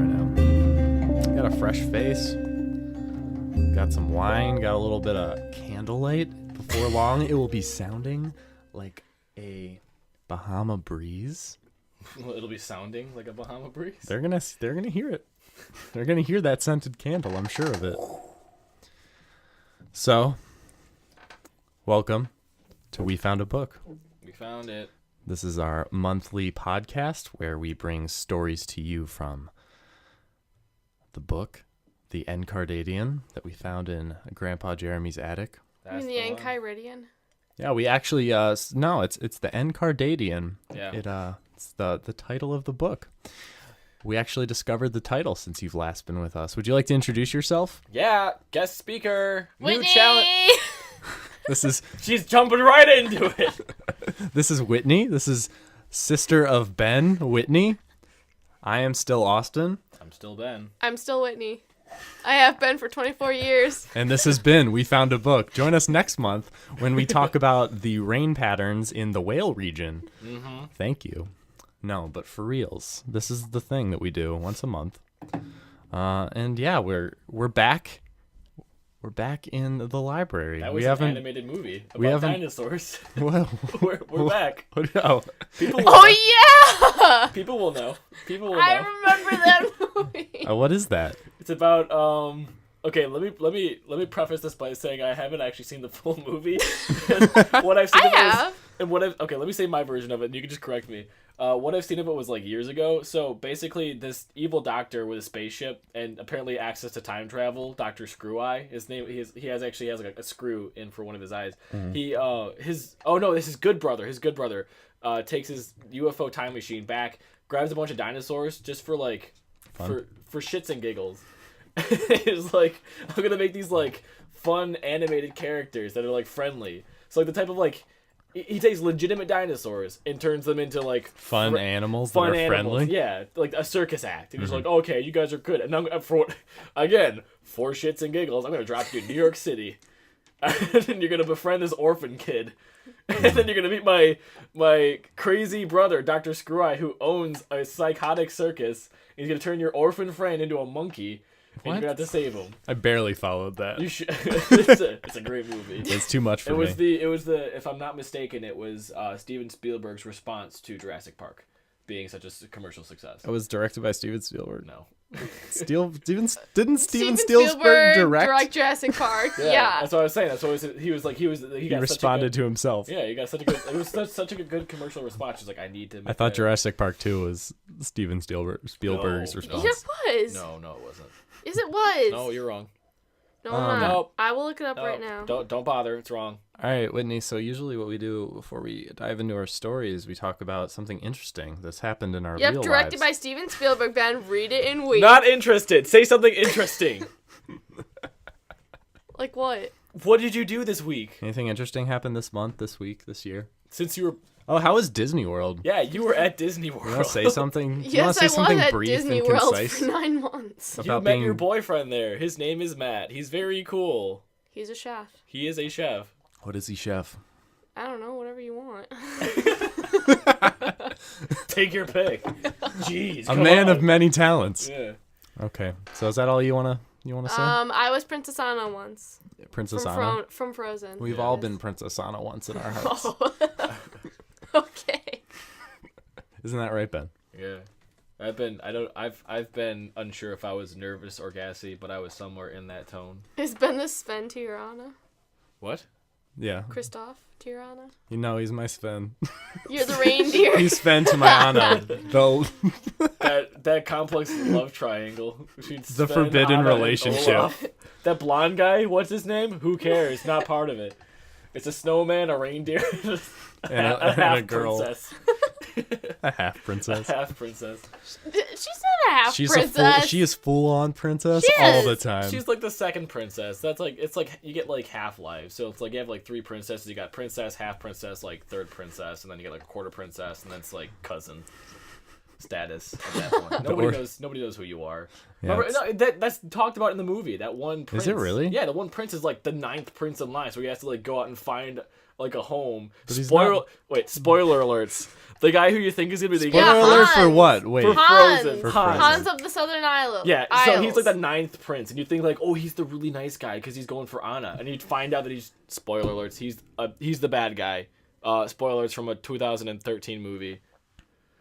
now. Got a fresh face. Got some wine. Got a little bit of candlelight. Before long, it will be sounding like a Bahama breeze. It'll be sounding like a Bahama breeze. They're gonna hear it. They're gonna hear that scented candle. I'm sure of it. So, welcome to We Found a Book. We found it. This is our monthly podcast where we bring stories to you from the book, The Encardidian, that we found in Grandpa Jeremy's attic. You mean the Enchiridion? Yeah, we actually no, it's the Encardidian. Yeah. It's the title of the book. We actually discovered the title since you've last been with us. Would you like to introduce yourself? Yeah, guest speaker. Whitney! New challenge. She's jumping right into it. This is Whitney. This is sister of Ben, Whitney. I am still Austin. I'm still Ben. I'm still Whitney. I have been for 24 years. And this has been We Found a Book. Join us next month when we talk about the rain patterns in the Whale region. Mm-hmm. Thank you. No, but for reals, this is the thing that we do once a month. And yeah, we're back. We're back in the library. That was an animated movie about dinosaurs. Well, we're back. Oh, People will People will know. People will know. I remember that movie. what is that? It's about okay, let me preface this by saying I haven't actually seen the full movie. What I've seen okay, let me say my version of it and you can just correct me. What I've seen of it was like years ago. So basically this evil doctor with a spaceship and apparently access to time travel, Dr. Screw-Eye, his name he has like a screw in for one of his eyes. Mm-hmm. This is his good brother takes his UFO time machine back, grabs a bunch of dinosaurs just for like for shits and giggles. It's like, I'm gonna make these like fun animated characters that are like friendly. So like the type of like he takes legitimate dinosaurs and turns them into like fun animals that are friendly. Yeah, like a circus act. And he's like, okay, you guys are good. And I'm for shits and giggles, I'm gonna drop you in New York City, and then you're gonna befriend this orphan kid, and then you're gonna meet my crazy brother, Dr. Screw-Eye, who owns a psychotic circus. And he's gonna turn your orphan friend into a monkey. And you're gonna have to save him. I barely followed that. You should. It's a great movie. It's too much for me. It was the if I'm not mistaken, it was Steven Spielberg's response to Jurassic Park being such a commercial success. It was directed by Steven Spielberg. No. Steven Spielberg direct Jurassic Park? Yeah, yeah. That's what I was saying. That's what he responded to himself. Yeah, he got such a good. It was such a good commercial response. He's like, I need to. I thought Jurassic Park 2 was Steven Spielberg's response. It was. No, it wasn't. Yes, it was. No, you're wrong. No, I'm not. Nope. I will look it up right now. Don't bother. It's wrong. All right, Whitney. So usually what we do before we dive into our stories, we talk about something interesting that's happened in our real lives. Directed by Steven Spielberg, Ben. Read it and wait. Not interested. Say something interesting. Like what? What did you do this week? Anything interesting happened this month, this week, this year? Since you were... Oh, how was Disney World? Yeah, you were at Disney World. You want to say something? Yes, I was at Disney World for 9 months. You met your boyfriend there. His name is Matt. He's very cool. He's a chef. He is a chef. What is he, chef? I don't know. Whatever you want. Take your pick. Jeez, a man of many talents. Yeah. Okay, so is that all you wanna say? I was Princess Anna once. Princess Anna from Frozen. We've all been Princess Anna once in our hearts. Oh. Okay. Isn't that right, Ben? Yeah. I've been unsure if I was nervous or gassy, but I was somewhere in that tone. Is Ben the Sven to your Anna? What? Yeah. Christoph to your Anna? You know, he's my Sven. You're the reindeer. He's Sven to my Anna. That complex love triangle. The forbidden relationship. That blonde guy, what's his name? Who cares? Not part of it. It's a snowman, a reindeer, and a girl. Princess. A half princess. A half princess. She's not a half princess. She is full on princess all the time. She's like the second princess. That's like, it's like you get like half lives. So it's like you have like 3 princesses. You got princess, half princess, like third princess, and then you get like a quarter princess, and then it's like cousin status at that point. Nobody knows who you are. Yeah, remember, that's talked about in the movie. That one prince. Is it really? Yeah, the one prince is like the 9th prince in line, so he has to like go out and find like a home. But he's Spoiler alerts. The guy who you think is gonna be the Spoiler Yeah, alert for Hans. what? Wait. For Hans. Frozen. For Hans. Hans of the Southern Isle. Yeah, so Isles. he's like the 9th prince, and you think like, oh, he's the really nice guy because he's going for Anna, and you find out that he's spoiler alerts. He's the bad guy. Spoilers from a 2013 movie.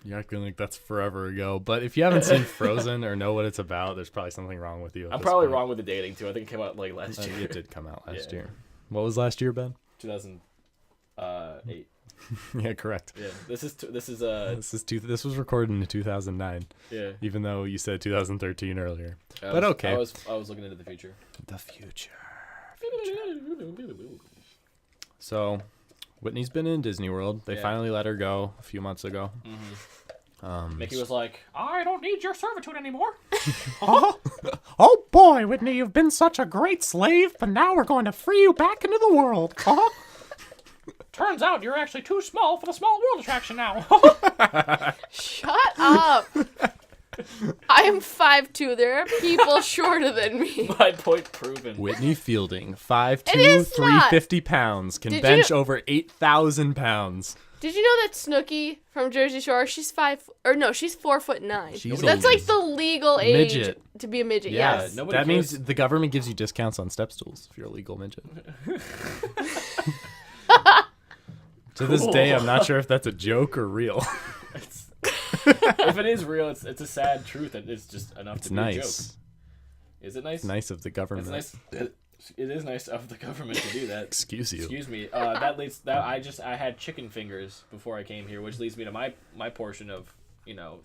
You're acting like that's forever ago. But if you haven't seen Frozen or know what it's about, there's probably something wrong with you. At I'm this probably point. wrong with the dating too. I think it came out like last year. It did come out last Yeah. year. What was last year, Ben? 2008. Yeah, correct. Yeah, this is This was recorded in 2009, yeah. even though you said 2013 earlier. I But was- okay. I was looking into the future. The future. So, Whitney's been in Disney World. They Yeah. finally let her go a few months ago. Mickey was like, I don't need your servitude anymore. Oh boy, Whitney, you've been such a great slave, but now we're going to free you back into the world. Turns out you're actually too small for the small world attraction now. Shut up. I am 5'2". There are people shorter than me. My point proven. Whitney Fielding, 5'2", It is not. 350 pounds, can Did bench you- over 8,000 pounds. Did you know that Snooki from Jersey Shore? She's 4'9". She's That's a like the legal age midget. to be a midget. Yeah, Yes. nobody that cares. means the government gives you discounts on step stools if you're a legal midget. To this day, I'm not sure if that's a joke or real. If it is real, it's a sad truth, and it's just enough It's to be a joke. nice. Is it nice? It's nice of the government. It's nice. It is nice of the government to do that. Excuse you. Excuse me. I had chicken fingers before I came here, which leads me to my portion of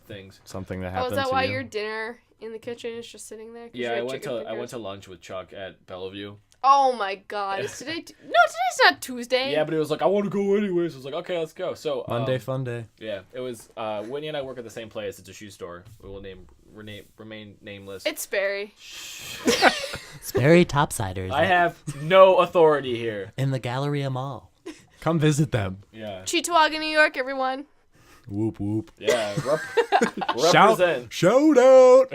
things. Something that Oh, happened is that to why you. your dinner in the kitchen is just sitting there? 'Cause you Yeah, had I went chicken to lunch with Chuck at Bellevue. Oh my God! Is today? No, today's not Tuesday. Yeah, but it was like I want to go anyways. I was like, okay, let's go. So Monday fun day. Yeah, it was. Whitney and I work at the same place. It's a shoe store. We will remain nameless. It's Barry. Sperry Topsiders I have no authority here. in the Galleria Mall. Come visit them. Yeah. Cheektowaga, New York, everyone. Whoop whoop. Yeah. Represent Shout out.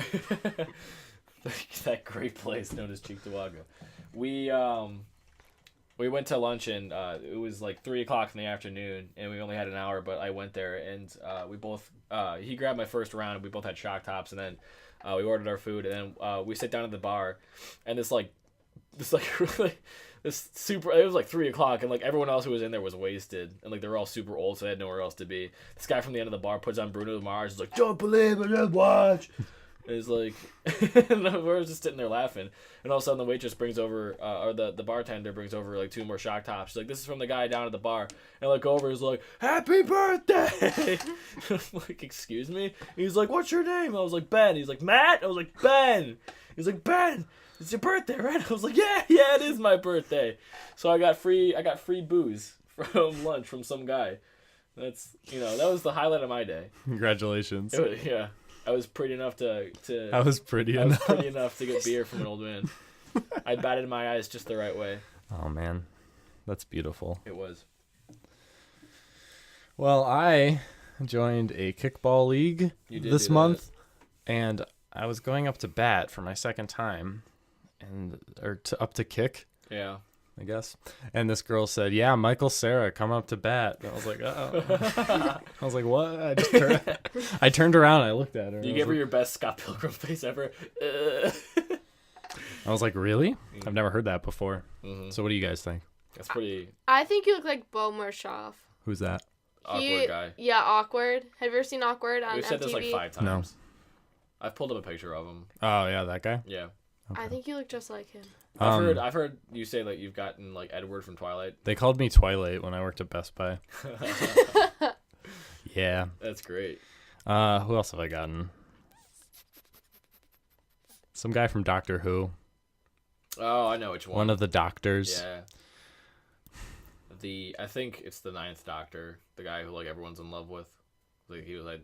that great place known as Cheektowaga. We went to lunch and it was like 3:00 in the afternoon and we only had an hour, but I went there and we both he grabbed my first round and we both had shock tops and then we ordered our food and then we sit down at the bar and this super it was like 3:00 and like everyone else who was in there was wasted and like they were all super old so they had nowhere else to be. This guy from the end of the bar puts on Bruno Mars. He's like, don't believe it, just watch. And it's like, and we're just sitting there laughing, and all of a sudden the waitress brings over, or the bartender brings over like 2 more shock tops. She's like, "This is from the guy down at the bar." And I look over, he's like, "Happy birthday!" I'm like, "Excuse me?" He's like, "What's your name?" I was like, "Ben." He's like, "Matt." I was like, "Ben." He's like, "Ben, it's your birthday, right?" I was like, "Yeah, it is my birthday." So I got free booze from lunch from some guy. That's that was the highlight of my day. Congratulations. Yeah. I was pretty enough to I was pretty I was enough. pretty enough to get beer from an old man. I batted my eyes just the right way. Oh man, that's beautiful. It was. Well, I joined a kickball league You did this do month, and I was going up to bat for my second time, up to kick, Yeah. I guess. And this girl said, "Yeah, Michael Cera, come up to bat." And I was like, "Oh." I was like, "What?" I turned around. And I looked at her. You gave her your best Scott Pilgrim face ever. I was like, "Really? I've never heard that before." So, what do you guys think? That's pretty I think you look like Bo Mershoff. Who's that? awkward guy. Yeah, Awkward. Have you ever seen Awkward on We've MTV? said this like 5 times. No. I've pulled up a picture of him. Oh yeah, that guy. Yeah. I think you look just like him. I've heard you say like you've gotten like Edward from Twilight. They called me Twilight when I worked at Best Buy. Yeah. That's great. Who else have I gotten? Some guy from Doctor Who. Oh, I know which one. One of the doctors. Yeah. I think it's the 9th Doctor, the guy who like everyone's in love with. Like he was like.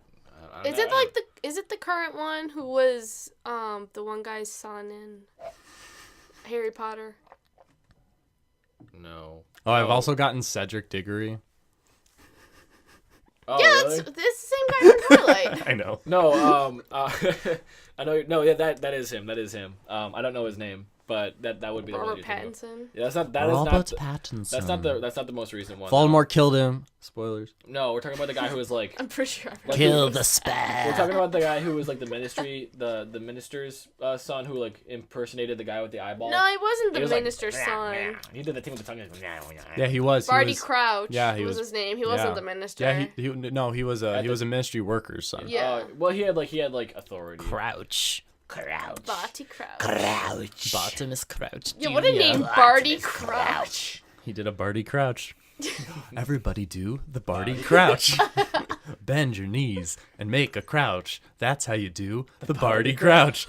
I don't know. Is it the current one who was the one guy's son in Harry Potter? No. Oh, I've also gotten Cedric Diggory. Oh, Yeah, really? it's the same guy from Twilight. I know. No, I know. No, yeah, that is him. That is him. I don't know his name. but that would be Robert the one you're thinking of. Pattinson. Yeah, that's not that is Robert not Pattinson. that's not the most recent one. Voldemort killed him. Spoilers. No, we're talking about the guy who was like. I'm pretty sure. like, Kill who- the We're spell. talking about the guy who was like the ministry, the minister's son who like impersonated the guy with the eyeball. No, he wasn't He the was like, minister's son. He did the thing with the tongue. Yeah, he was. Barty Crouch. Yeah, was his name. He wasn't the minister. Yeah, he was a ministry worker's son. Yeah. Well, he had like authority. Crouch. Barty Crouch. Crouch. Bartimus Crouch. Yeah, what a name, Barty Crouch. He did a Barty Crouch. Everybody do the Barty Crouch. Bend your knees and make a crouch. That's how you do the Barty Crouch.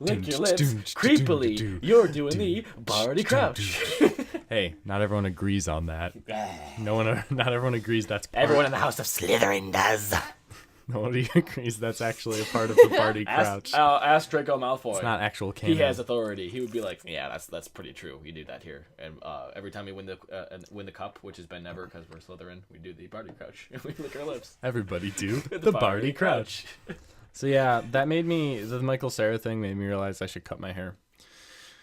Lick your lips creepily. You're doing the Barty Crouch. Hey, not everyone agrees on that. Not everyone agrees that's part. Everyone in the house of Slytherin does. Nobody agrees that's actually a part of the Barty Crouch. Ask Draco Malfoy. It's not actual canon. He has authority. He would be like, yeah, that's pretty true. We do that here, and every time we win the cup, which has been never because we're Slytherin, we do the Barty Crouch. We lick our lips. Everybody do the Barty Crouch. So yeah, that made me the Michael Cera thing made me realize I should cut my hair.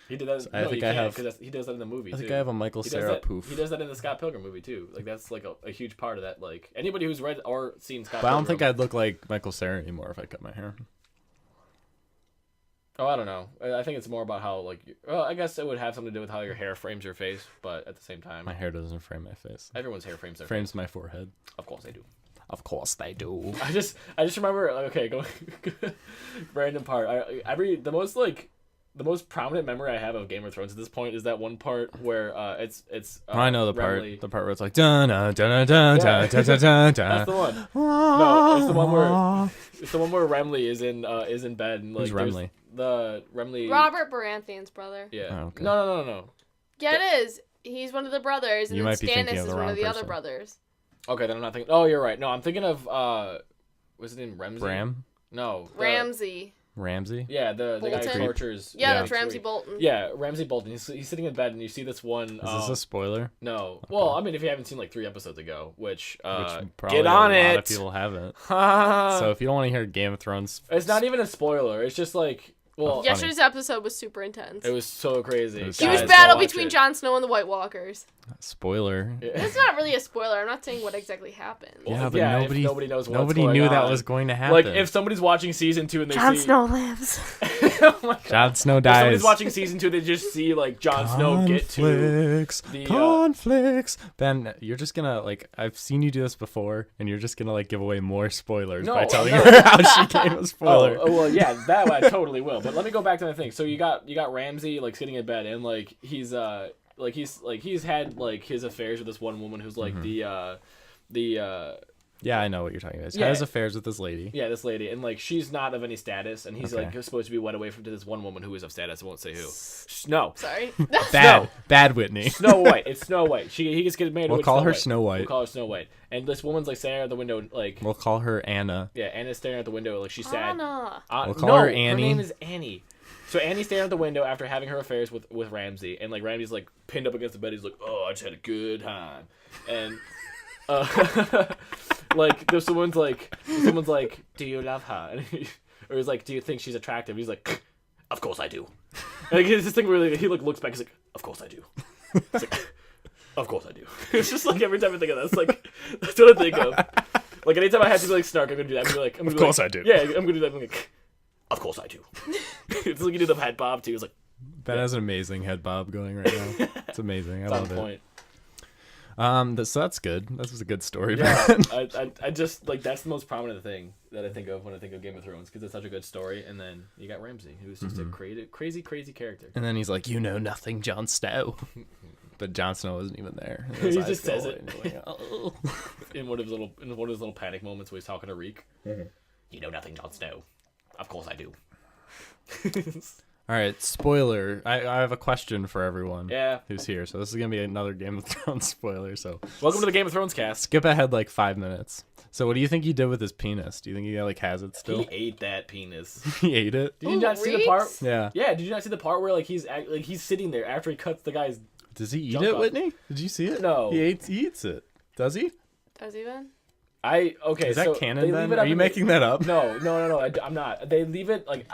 He did that. I think I have. Because he does that in the movie. I think too. I have a Michael He does Cera that- poof. He does that in the Scott Pilgrim movie too. Like that's like a huge part of that. Like anybody who's read or seen Scott. But I don't Pilgrim, think I'd look like Michael Cera anymore if I cut my hair. Oh, I don't know. I think it's more about how like. Well, I guess it would have something to do with how your hair frames your face, but at the same time, My hair doesn't frame my face. everyone's hair frames their Frames face. my forehead. Of course they do. Of course they do. I just remember. Okay, going random part. The most prominent memory I have of Game of Thrones at this point is that one part where it's. I know the part. Renly- The part where it's like dun dun dun dun dun dun dun dun. That's the one. No, it's the one where Remley is in bed and like Who's there's Renly? The Remley. Robert Baratheon's brother. Yeah. Oh, okay. No. Yeah, it is. He's one of the brothers, and You then might be thinking Stannis of the is one wrong of the other person. brothers. Okay, then I'm not thinking. Oh, you're right. No, I'm thinking of what's his name? Ramsay. Bram? No. Ramsay. Ramsey? Yeah, the guy who Bolton? tortures. Yeah, Yeah. that's Ramsay Bolton. Yeah, Ramsay Bolton. He's sitting in bed and you see this one. Is this a spoiler? No. Well, I mean, if you haven't seen like 3 episodes ago, which Which probably get on a lot of it. people haven't. So So if you don't want to hear Game of Thrones, it's not even a spoiler. It's just like, well, funny. Yesterday's episode was super intense. it was so crazy. It was Huge Guys, Guys, battle go watch between it. Jon Snow and the White Walkers. spoiler. It's not really a spoiler. I'm not saying what exactly happened. Well, Yeah, but yeah, if nobody knows what's nobody going knew that on. was going to happen. Like if somebody's watching season 2 and they see lives. oh my God. Jon Snow If somebody's dies. watching season 2, they just see like Jon Snow get to Conflicts. the, Conflicts. Ben, you're just gonna like I've seen you do this before, and you're just gonna like give away more spoilers No, by telling no. her how she gave a spoiler. Oh, well, yeah, that I totally will. But let me go back to the thing. So you got Ramsay like sitting in bed and like he's had like his affairs with this one woman who's like Yeah, I know what you're talking about. He Yeah. has affairs with this lady. yeah, this lady, and like she's not of any status, and he's Okay. like supposed to be wed away from to this one woman who is of status. I won't say who. No, Sorry. Bad Whitney. Snow White. It's Snow White. He gets married. We'll to call her White. Snow White. We'll call her Snow White. And this woman's like staring out the window, like We'll call her Anna. yeah, Anna's staring out the window, like she's sad. Anna. We'll call no, her Annie. Her name is Annie. So Annie's staring out the window after having her affairs with Ramsay, and like Ramsay's like pinned up against the bed. He's like, "Oh, I just had a good time," and like someone's like, "Do you love her?" And or he's like, "Do you think she's attractive?" He's like, "Of course I do." And like, it's this thing where he like looks back. He's like, "Of course I do." It's like, of course I do. It's just like every time I think of that, it's like that's what I think of. Like anytime I have to be like snark, I'm gonna do that. I'm gonna be like, Of course I do. Yeah, I'm gonna do that. I'm like, of course I do. It's like you do the head bob too. It's like Ben has an amazing head bob going right now. It's amazing. I it's on love it. point. So that's good. This was a good story, Yeah, Ben. I just like that's the most prominent thing that I think of when I think of Game of Thrones because it's such a good story. And then you got Ramsay, who's just a crazy character. And then he's like, "You know nothing, Jon Snow." But Jon Snow wasn't even there. And He his eyes just go says away, it. and you're like, "Oh." In one of his little panic moments where he's talking to Reek. You know nothing, Jon Snow. Of course I do. All right, spoiler. I have a question for everyone Yeah. who's here. So this is gonna be another Game of Thrones spoiler. So Welcome to the Game of Thrones cast. skip ahead like 5 minutes. So what do you think he did with his penis? Do you think he like has it still? He ate that penis. He ate it. Did you Ooh, not see the part? Reeks? Yeah. Yeah. Did you not see the part where like he's sitting there after he cuts the guy's? Does he eat Junk it, off. Whitney? Did you see it? No. He eats it. Does he? Does he then? Okay. Is that so canon they leave then? it Are up you in the- making that up? No. I'm not. They leave it like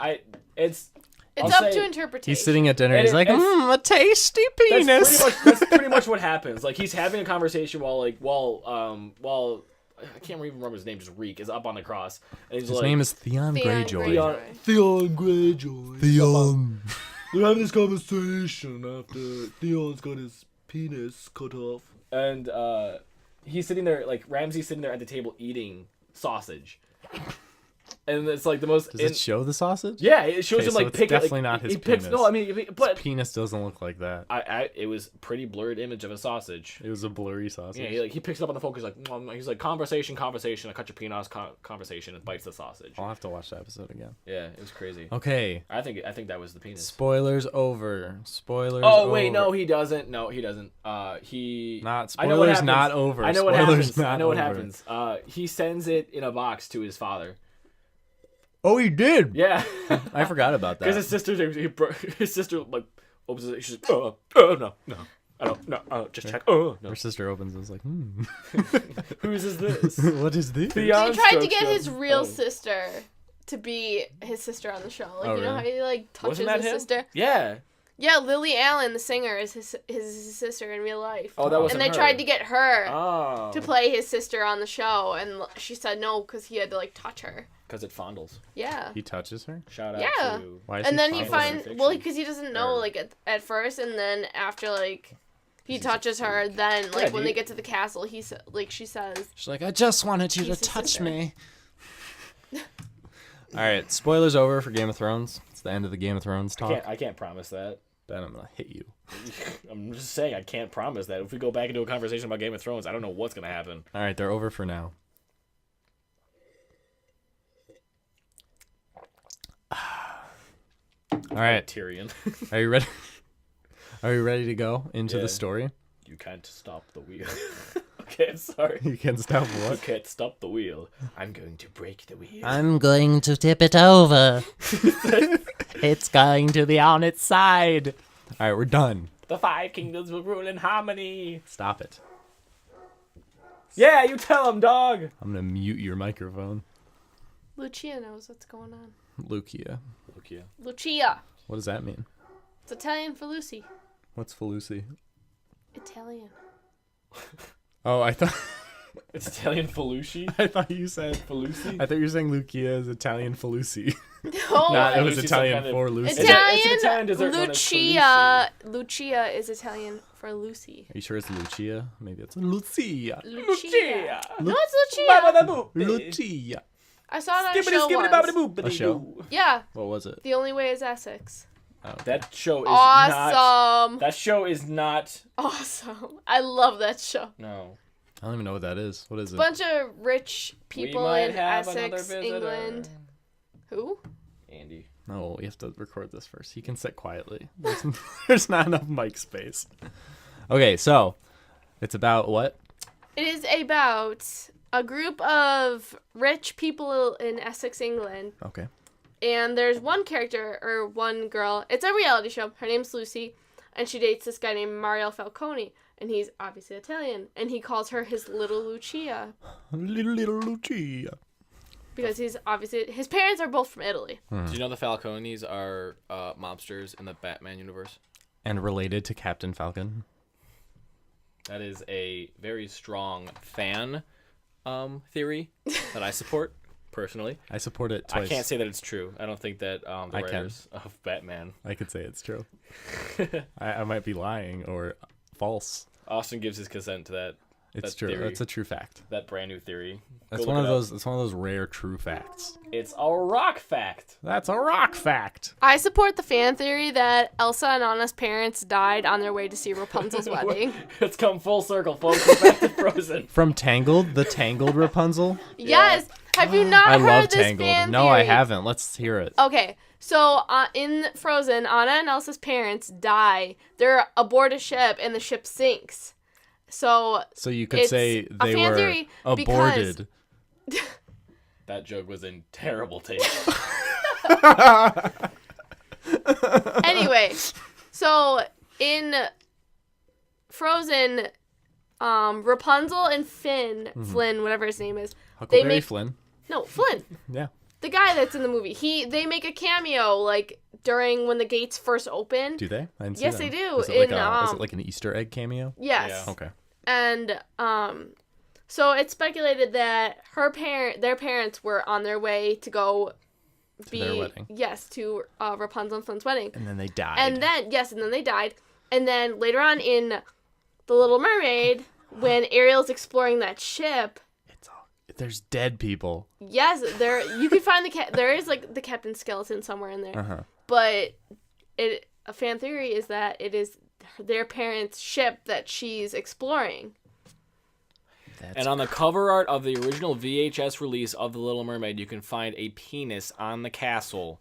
it's. It's It's I'll up say- to interpretation. He's sitting at dinner. And He's like, it's- a tasty penis. That's pretty much what happens. Like, he's having a conversation while I can't even remember his name. Just Reek is up on the cross, and he's His like, name is Theon Theon Greyjoy. Theon Greyjoy. Theon. They're having this conversation after Theon's got his penis cut off, and he's sitting there, like Ramsay's sitting there at the table eating sausage, and it's like the most. Does it show the sausage? Yeah, it shows Okay, him so like it's pick it. definitely Like, not his he picks. penis. No, I mean, but Penis doesn't look like that. it was pretty blurred image of a sausage. It was a blurry sausage. Yeah, he picks it up on the phone. He's like conversation. I cut your penis. Conversation, and bites the sausage. I'll have to watch the episode again. Yeah, it was crazy. Okay. I think that was the penis. Spoilers over. Spoilers. Oh wait, over. no, he doesn't. No, he doesn't. He Not I know what spoilers. happens. Not over. I know what Spoilers happens. not I know what over. happens. He sends it in a box to his father. Oh, he did. Yeah, I forgot about because that. his sister like opens it. She's like, oh no, I don't no, just check. Oh no, Her sister opens and is like, whose is this? what is this? Theon They tried to strokes get him. his real Oh. sister to be his sister on the show. Like, Oh, you know really? how he like touches Wasn't that his him? sister? Yeah. Yeah, Lily Allen, the singer, is his sister in real life. Oh, that wasn't And they her. tried to get her Oh. to play his sister on the show, and she said no because he had to like touch her. Because it fondles. Yeah. He touches her. Shout out Yeah. to. Why is And then he fondling finds fiction? because he doesn't know Or- like at first, and then after like he He's a touches her, then like when dude. they get to the castle, she says, She's like, I just wanted you He's to his touch sister. me. All right, spoilers over for Game of Thrones. It's the end of the Game of Thrones talk. I can't promise that. Then I'm gonna hit you. I'm just saying I can't promise that. If we go back into a conversation about Game of Thrones, I don't know what's gonna happen. All right, they're over for now. All right, Tyrion. are you ready? Are you ready to go into Yeah. the story? You can't stop the wheel. Okay, I'm sorry. You can stop You what? can't stop the wheel. I'm going to break the wheel. I'm going to tip it over. It's going to be on its side. All right, we're done. The five kingdoms will rule in harmony. Stop it. Yeah, you tell him, dog. I'm gonna mute your microphone. Lucia knows what's going on. Lucia. Okay. Lucia. What does that mean? It's Italian for Lucy. What's Feluci? Italian. Oh, I thought It's Italian Felucci. I thought you said Felucci. I thought you were saying Lucia is Italian Feluci. No. Not it was Lucy's some Italian kind of- for Lucy. It's a- Italian, it's an Italian dessert known as Lucia. Lucia is Italian for Lucy. Are you sure it's Lucia? Maybe it's Lucia. Lucia. Lucia. No, it's Lucia. Lucia. I saw it on a Skibbity show skibbity once. bobbity boop. A show? Yeah, What was it? The Only Way is Essex. Oh, okay. That show is not. Awesome. That show is not. Awesome. I love that show. No. I don't even know what that is. What is it? Bunch of rich people we might in have another Essex, visitor. England. Who? Andy. No, we have to record this first. He can sit quietly. There's not enough mic space. Okay, so it's about what? It is about a group of rich people in Essex, England. Okay. And there's one character, or one girl. It's a reality show. Her name's Lucy. And she dates this guy named Mario Falcone. And he's obviously Italian. And he calls her his little Lucia. Little Lucia. Because he's obviously... His parents are both from Italy. Do you know the Falcones are mobsters in the Batman universe? And related to Captain Falcon. That is a very strong fan theory that I support personally. I support it twice. I can't say that it's true. I don't think that the I can. writers of Batman. I could say it's true. I might be lying or false. Austin gives his consent to that. It's That true. theory. That's a true fact. That brand new theory. That's Go one look of it up. those. It's one of those rare true facts. It's a rock fact. That's a rock fact. I support the fan theory that Elsa and Anna's parents died on their way to see Rapunzel's wedding. It's come full circle, folks. We're back to Frozen. From Tangled, the Tangled Rapunzel. Yes! Have you not I heard love this Tangled. fan No, I theory? haven't. Let's hear it. Okay, so in Frozen, Anna and Elsa's parents die. They're aboard a ship, and the ship sinks. So So you could it's say a they fan were theory aborted. That joke was in terrible taste. anyway, so in Frozen, Rapunzel and Flynn, whatever his name is, Huckleberry Flynn. no, Flynn, Yeah. the guy that's in the movie, they make a cameo like during when the gates first opened. Do they? I didn't see Yes, them. they do. Is it, In, is it like an Easter egg cameo? Yes. Yeah. Okay. And so it's speculated that their parents were on their way to go To their wedding. Yes, to Rapunzel and Flint's wedding. And then they died. And then they died. And then later on in The Little Mermaid, when Ariel's exploring that ship, there's dead people. yes, you can find there is like the captain's skeleton somewhere in there. Uh-huh. But a fan theory is that it is their parents' ship that she's exploring. And on the cover art of the original VHS release of The Little Mermaid, you can find a penis on the castle.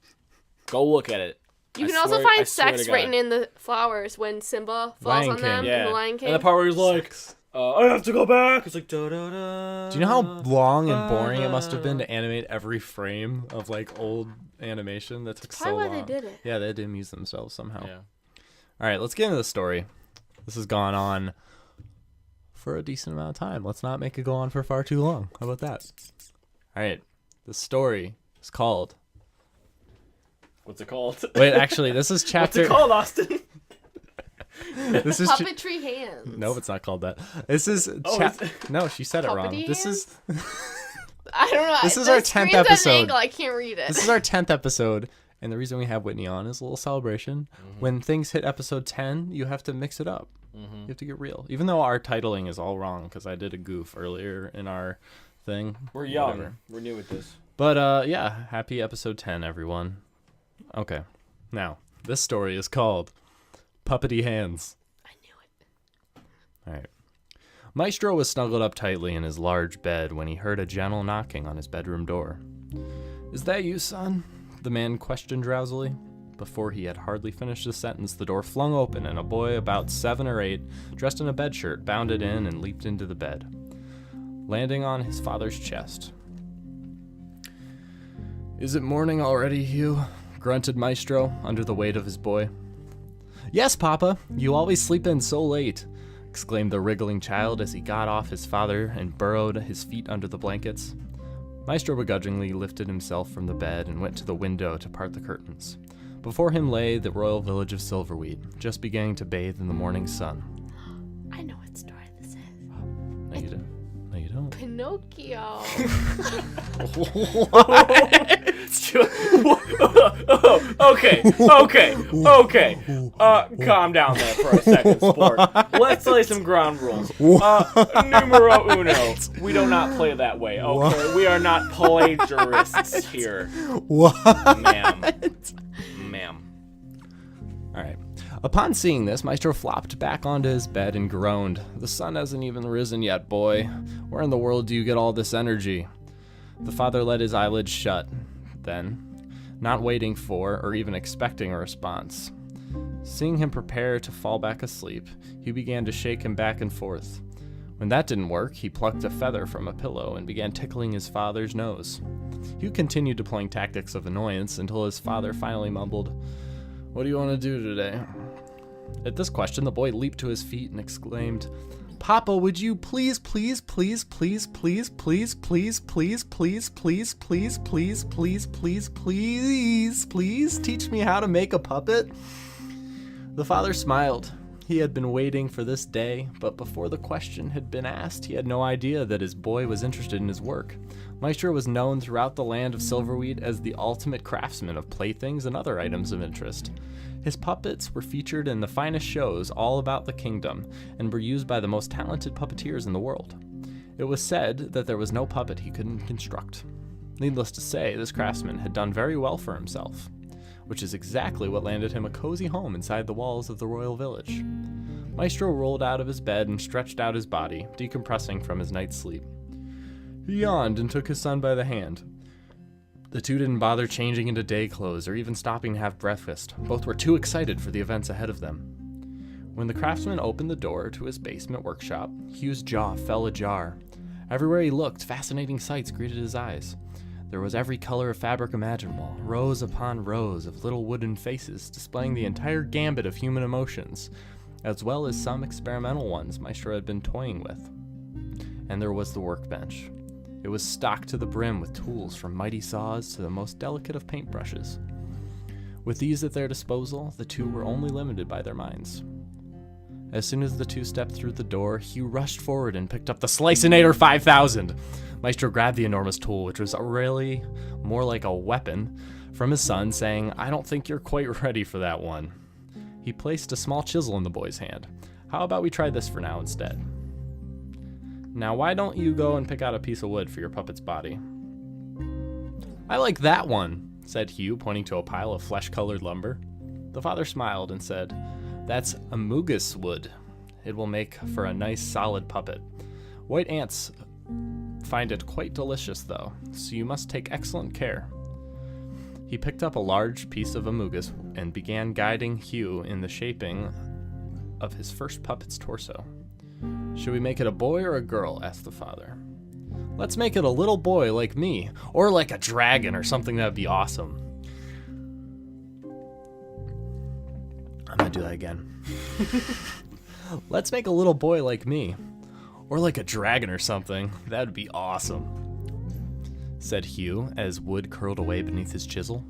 Go look at it. You can I also swear- I find swear to sex God. written in the flowers when Simba falls Lion on them King. in The Lion King. And the part where he's like, I have to go back. It's like, da da da. Do you know how long and boring it must have been to animate every frame of like old animation? That took so Probably long. why they did it. Yeah, they had to amuse themselves somehow. Yeah. All right, let's get into the story. This has gone on for a decent amount of time. Let's not make it go on for far too long. How about that? All right, the story is called. What's it called? Wait, actually, this is What's chapter. it called, Austin? This is. Puppetry hands. Nope, it's not called that. This is. No, she said it wrong. Puppety This is. I don't know. This is the our 10th screen's at an episode. angle, I can't read it. This is our 10th episode, and the reason we have Whitney on is a little celebration. When things hit episode 10, you have to mix it up. You have to get real. Even though our titling is all wrong, because I did a goof earlier in our thing. We're young. Whatever. We're new at this. But, yeah, happy episode 10, everyone. Okay. Now, this story is called Puppety Hands. I knew it. All right. Maestro was snuggled up tightly in his large bed when he heard a gentle knocking on his bedroom door. "Is that you, son?" the man questioned drowsily. Before he had hardly finished his sentence, the door flung open and a boy about 7 or 8, dressed in a bedshirt, bounded in and leaped into the bed, landing on his father's chest. "Is it morning already, Hugh?" grunted Maestro under the weight of his boy. "Yes, Papa. You always sleep in so late," exclaimed the wriggling child as he got off his father and burrowed his feet under the blankets. Maestro begrudgingly lifted himself from the bed and went to the window to part the curtains. Before him lay the royal village of Silverweed, just beginning to bathe in the morning sun. I know what story this is. No, you don't. No, you don't. Pinocchio. Okay. Calm down there for a second, sport. Let's lay some ground rules. Numero uno. We do not play that way, okay? We are not plagiarists here. What? Ma'am. All right. Upon seeing this, Maestro flopped back onto his bed and groaned. "The sun hasn't even risen yet, boy. Where in the world do you get all this energy?" The father let his eyelids shut. Then, not waiting for or even expecting a response, seeing him prepare to fall back asleep, he began to shake him back and forth. When that didn't work, he plucked a feather from a pillow and began tickling his father's nose. Hugh continued deploying tactics of annoyance until his father finally mumbled, "What do you want to do today?" At this question, the boy leaped to his feet and exclaimed, "Papa, would you please teach me how to make a puppet?" The father smiled. He had been waiting for this day, but before the question had been asked, he had no idea that his boy was interested in his work. Maestro was known throughout the land of Silverweed as the ultimate craftsman of playthings and other items of interest. His puppets were featured in the finest shows all about the kingdom and were used by the most talented puppeteers in the world. It was said that there was no puppet he couldn't construct. Needless to say, this craftsman had done very well for himself, which is exactly what landed him a cozy home inside the walls of the royal village. Maestro rolled out of his bed and stretched out his body, decompressing from his night's sleep. He yawned and took his son by the hand. The two didn't bother changing into day clothes or even stopping to have breakfast. Both were too excited for the events ahead of them. When the craftsman opened the door to his basement workshop, Hugh's jaw fell ajar. Everywhere he looked, fascinating sights greeted his eyes. There was every color of fabric imaginable, rows upon rows of little wooden faces displaying the entire gambit of human emotions, as well as some experimental ones Maestro had been toying with. And there was the workbench. It was stocked to the brim with tools from mighty saws to the most delicate of paintbrushes. With these at their disposal, the two were only limited by their minds. As soon as the two stepped through the door, Hugh rushed forward and picked up the Slicinator 5000. Maestro grabbed the enormous tool, which was really more like a weapon, from his son, saying, "I don't think you're quite ready for that one." He placed a small chisel in the boy's hand. "How about we try this for now instead? Now, why don't you go and pick out a piece of wood for your puppet's body?" "I like that one," said Hugh, pointing to a pile of flesh-colored lumber. The father smiled and said, "That's amugus wood. It will make for a nice solid puppet. White ants find it quite delicious, though, so you must take excellent care." He picked up a large piece of amugus and began guiding Hugh in the shaping of his first puppet's torso. "Should we make it a boy or a girl?" asked the father. "Let's make it a little boy like me, or like a dragon or something that would be awesome." I'm gonna do that again. "Let's make a little boy like me, or like a dragon or something. That would be awesome," said Hugh as wood curled away beneath his chisel.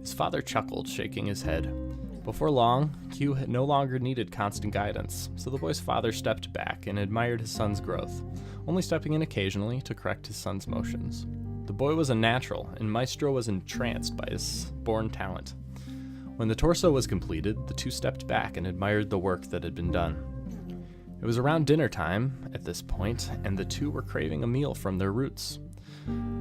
His father chuckled, shaking his head. Before long, Hugh no longer needed constant guidance, so the boy's father stepped back and admired his son's growth, only stepping in occasionally to correct his son's motions. The boy was a natural, and Maestro was entranced by his born talent. When the torso was completed, the two stepped back and admired the work that had been done. It was around dinner time at this point, and the two were craving a meal from their roots.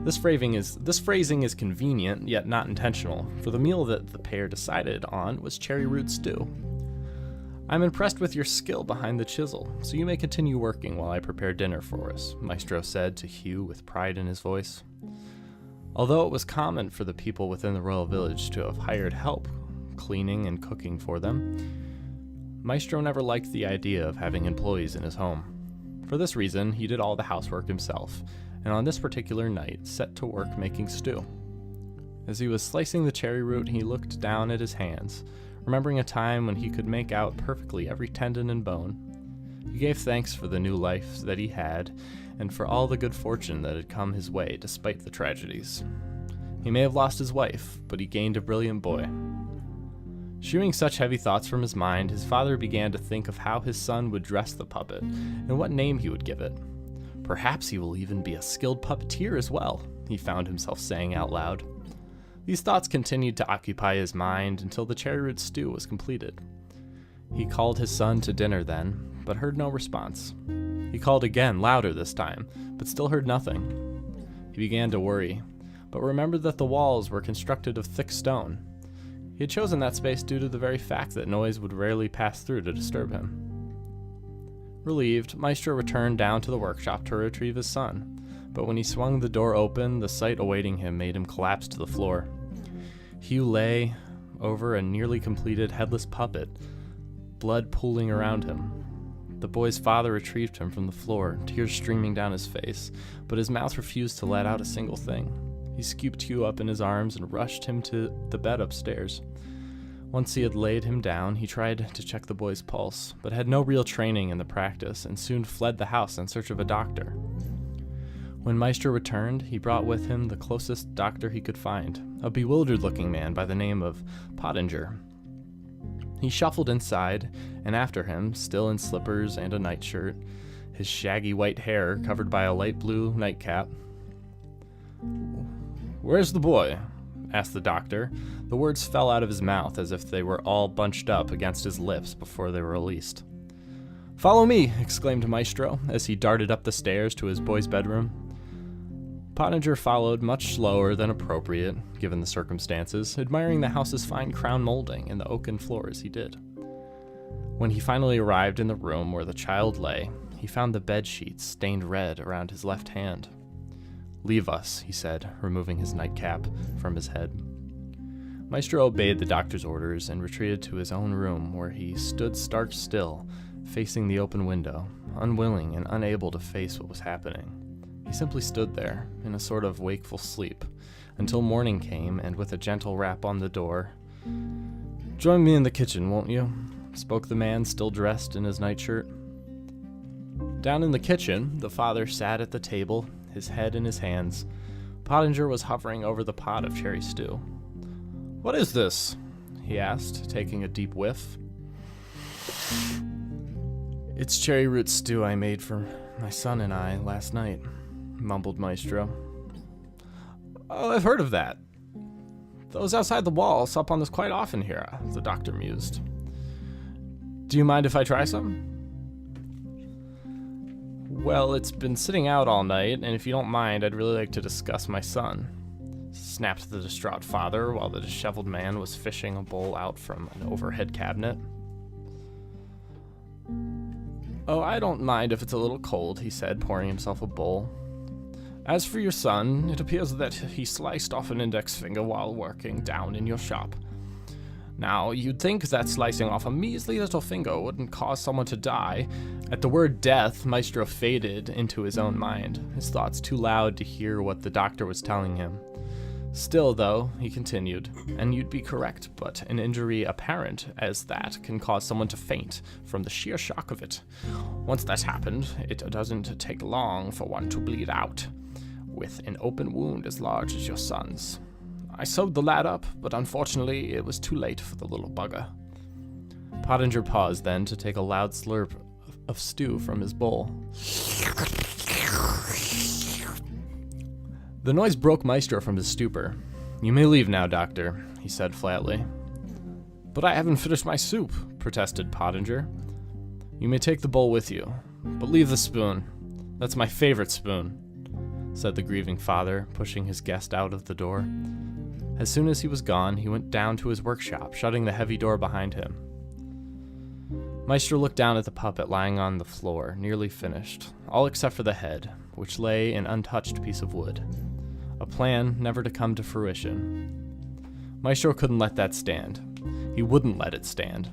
This phrasing is convenient, yet not intentional, for the meal that the pair decided on was cherry root stew. "I'm impressed with your skill behind the chisel, so you may continue working while I prepare dinner for us," Maestro said to Hugh with pride in his voice. Although it was common for the people within the royal village to have hired help cleaning and cooking for them, Maestro never liked the idea of having employees in his home. For this reason, he did all the housework himself, and on this particular night set to work making stew. As he was slicing the cherry root, he looked down at his hands, remembering a time when he could make out perfectly every tendon and bone. He gave thanks for the new life that he had, and for all the good fortune that had come his way despite the tragedies. He may have lost his wife, but he gained a brilliant boy. Shooing such heavy thoughts from his mind, his father began to think of how his son would dress the puppet, and what name he would give it. "Perhaps he will even be a skilled puppeteer as well," he found himself saying out loud. These thoughts continued to occupy his mind until the cherry root stew was completed. He called his son to dinner then, but heard no response. He called again, louder this time, but still heard nothing. He began to worry, but remembered that the walls were constructed of thick stone. He had chosen that space due to the very fact that noise would rarely pass through to disturb him. Relieved, Maestro returned down to the workshop to retrieve his son, but when he swung the door open, the sight awaiting him made him collapse to the floor. Hugh lay over a nearly completed headless puppet, blood pooling around him. The boy's father retrieved him from the floor, tears streaming down his face, but his mouth refused to let out a single thing. He scooped Hugh up in his arms and rushed him to the bed upstairs. Once he had laid him down, he tried to check the boy's pulse, but had no real training in the practice and soon fled the house in search of a doctor. When Maestro returned, he brought with him the closest doctor he could find, a bewildered-looking man by the name of Pottinger. He shuffled inside, and after him, still in slippers and a nightshirt, his shaggy white hair covered by a light blue nightcap. "Where's the boy?" asked the doctor. The words fell out of his mouth as if they were all bunched up against his lips before they were released. "Follow me!" exclaimed Maestro as he darted up the stairs to his boy's bedroom. Pottinger followed much slower than appropriate, given the circumstances, admiring the house's fine crown molding and the oaken floor as he did. When he finally arrived in the room where the child lay, he found the bed sheets stained red around his left hand. "Leave us," he said, removing his nightcap from his head. Maestro obeyed the doctor's orders and retreated to his own room, where he stood stark still, facing the open window, unwilling and unable to face what was happening. He simply stood there, in a sort of wakeful sleep, until morning came, and with a gentle rap on the door, "Join me in the kitchen, won't you?" spoke the man, still dressed in his nightshirt. Down in the kitchen, the father sat at the table, his head in his hands. Pottinger was hovering over the pot of cherry stew. "What is this?" he asked, taking a deep whiff. It's cherry root stew I made for my son and I last night, mumbled Maestro. Oh, I've heard of that. Those outside the wall sup on this quite often here, the doctor mused. Do you mind if I try some? Well, it's been sitting out all night, and if you don't mind, I'd really like to discuss my son, snapped the distraught father while the disheveled man was fishing a bowl out from an overhead cabinet. Oh, I don't mind if it's a little cold, he said, pouring himself a bowl. As for your son, it appears that he sliced off an index finger while working down in your shop. Now, you'd think that slicing off a measly little finger wouldn't cause someone to die. At the word death, Maestro faded into his own mind, his thoughts too loud to hear what the doctor was telling him. Still, though, he continued, and you'd be correct, but an injury apparent as that can cause someone to faint from the sheer shock of it. Once that's happened, it doesn't take long for one to bleed out, with an open wound as large as your son's. I sewed the lad up, but unfortunately it was too late for the little bugger. Pottinger paused then to take a loud slurp of stew from his bowl. The noise broke Maestro from his stupor. You may leave now, Doctor, he said flatly. But I haven't finished my soup, protested Pottinger. You may take the bowl with you, but leave the spoon. That's my favorite spoon, said the grieving father, pushing his guest out of the door. As soon as he was gone, he went down to his workshop, shutting the heavy door behind him. Maestro looked down at the puppet lying on the floor, nearly finished, all except for the head, which lay an untouched piece of wood. A plan never to come to fruition. Maestro couldn't let that stand. He wouldn't let it stand.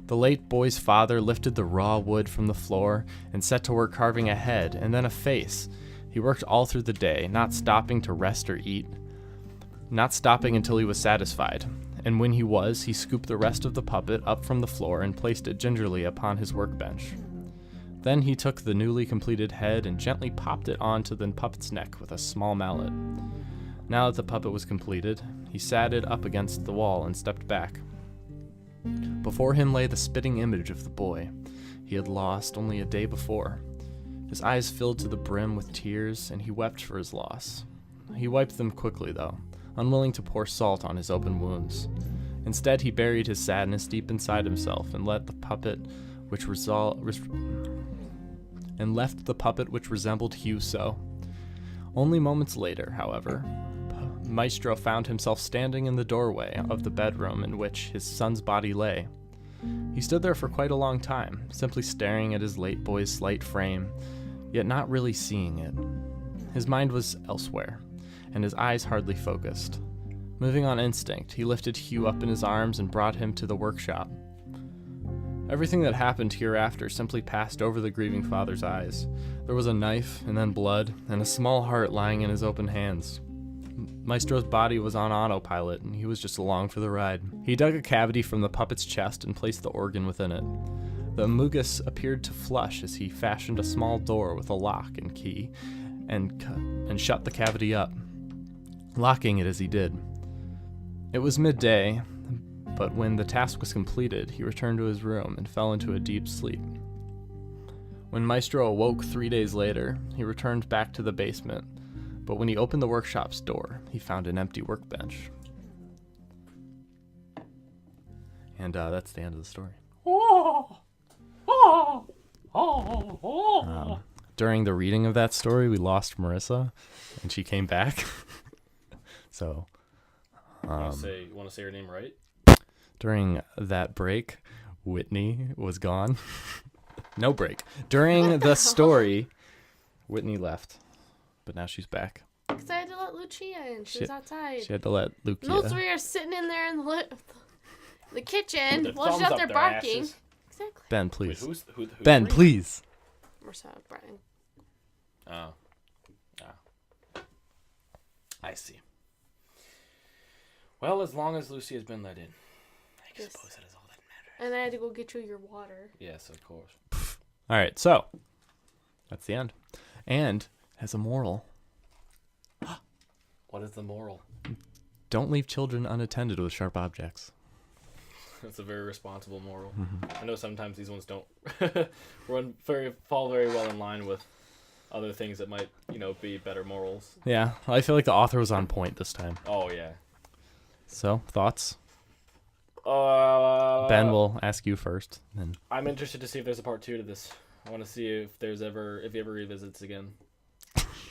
The late boy's father lifted the raw wood from the floor and set to work carving a head and then a face. He worked all through the day, not stopping to rest or eat, not stopping until he was satisfied, and when he was, he scooped the rest of the puppet up from the floor and placed it gingerly upon his workbench. Then he took the newly completed head and gently popped it onto the puppet's neck with a small mallet. Now that the puppet was completed, he sat it up against the wall and stepped back. Before him lay the spitting image of the boy he had lost only a day before. His eyes filled to the brim with tears, and he wept for his loss. He wiped them quickly, though, unwilling to pour salt on his open wounds. Instead, he buried his sadness deep inside himself and left the puppet which resembled Hugh so. Only moments later, however, Maestro found himself standing in the doorway of the bedroom in which his son's body lay. He stood there for quite a long time, simply staring at his late boy's slight frame, yet not really seeing it. His mind was elsewhere, and his eyes hardly focused. Moving on instinct, he lifted Hugh up in his arms and brought him to the workshop. Everything that happened hereafter simply passed over the grieving father's eyes. There was a knife, and then blood, and a small heart lying in his open hands. Maestro's body was on autopilot, and he was just along for the ride. He dug a cavity from the puppet's chest and placed the organ within it. The amogus appeared to flush as he fashioned a small door with a lock and key, and shut the cavity up, locking it as he did. It was midday, but when the task was completed, he returned to his room and fell into a deep sleep. When Maestro awoke 3 days later, he returned back to the basement, but when he opened the workshop's door, he found an empty workbench. And that's the end of the story. During the reading of that story, we lost Marissa, and she came back. So, you want to say her name right? During that break, Whitney was gone. No break. During the story, Whitney left, but now she's back. Because I had to let Lucia in. She was outside. She had to let Lucia. Those three are sitting in there in the kitchen With their while she's thumbs out there up their barking. asses. Exactly. Ben, please. Wait, who's Ben, three? please. Marissa, Brian. Oh. I see. Well, as long as Lucy has been let in, I Yes. suppose that is all that matters. And I had to go get you your water. Yes, of course. All right, so that's the end. And has a moral. What is the moral? Don't leave children unattended with sharp objects. That's a very responsible moral. Mm-hmm. I know sometimes these ones don't fall very well in line with other things that might, be better morals. Yeah, I feel like the author was on point this time. Oh yeah. So, thoughts? Ben will ask you first. Then I'm interested to see if there's a part 2 to this. I want to see if he ever revisits again.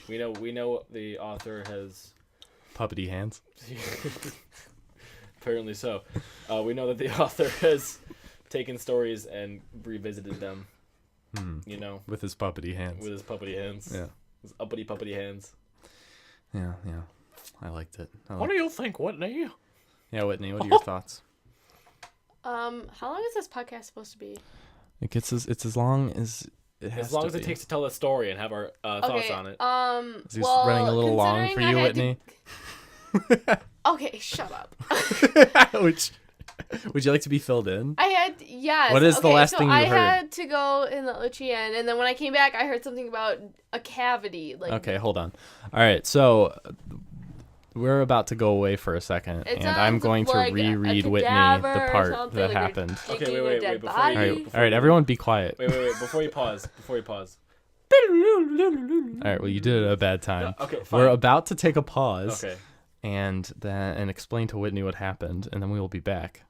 We know the author has puppety hands. Apparently so. We know that the author has taken stories and revisited them. With his puppety hands. With his puppety hands. Yeah. His uppity puppety hands. Yeah. I liked it. What do you think, Whitney? Yeah, Whitney, what are your thoughts? How long is this podcast supposed to be? It's as long as it has as long to as it be. takes to tell the story and have our thoughts on it. Is this running a little long for you, Whitney? Okay, shut up. Would you like to be filled in? Yes. What is the last thing you heard? I had to go in the OGN, and then when I came back, I heard something about a cavity. Okay, hold on. All right, so we're about to go away for a second, and I'm going to reread Whitney the part that happened. Okay, wait. Before all right, everyone be quiet. Wait. Before you pause. All right, well, you did it at a bad time. No, okay, fine. We're about to take a pause. Okay. And explain to Whitney what happened, and then we will be back.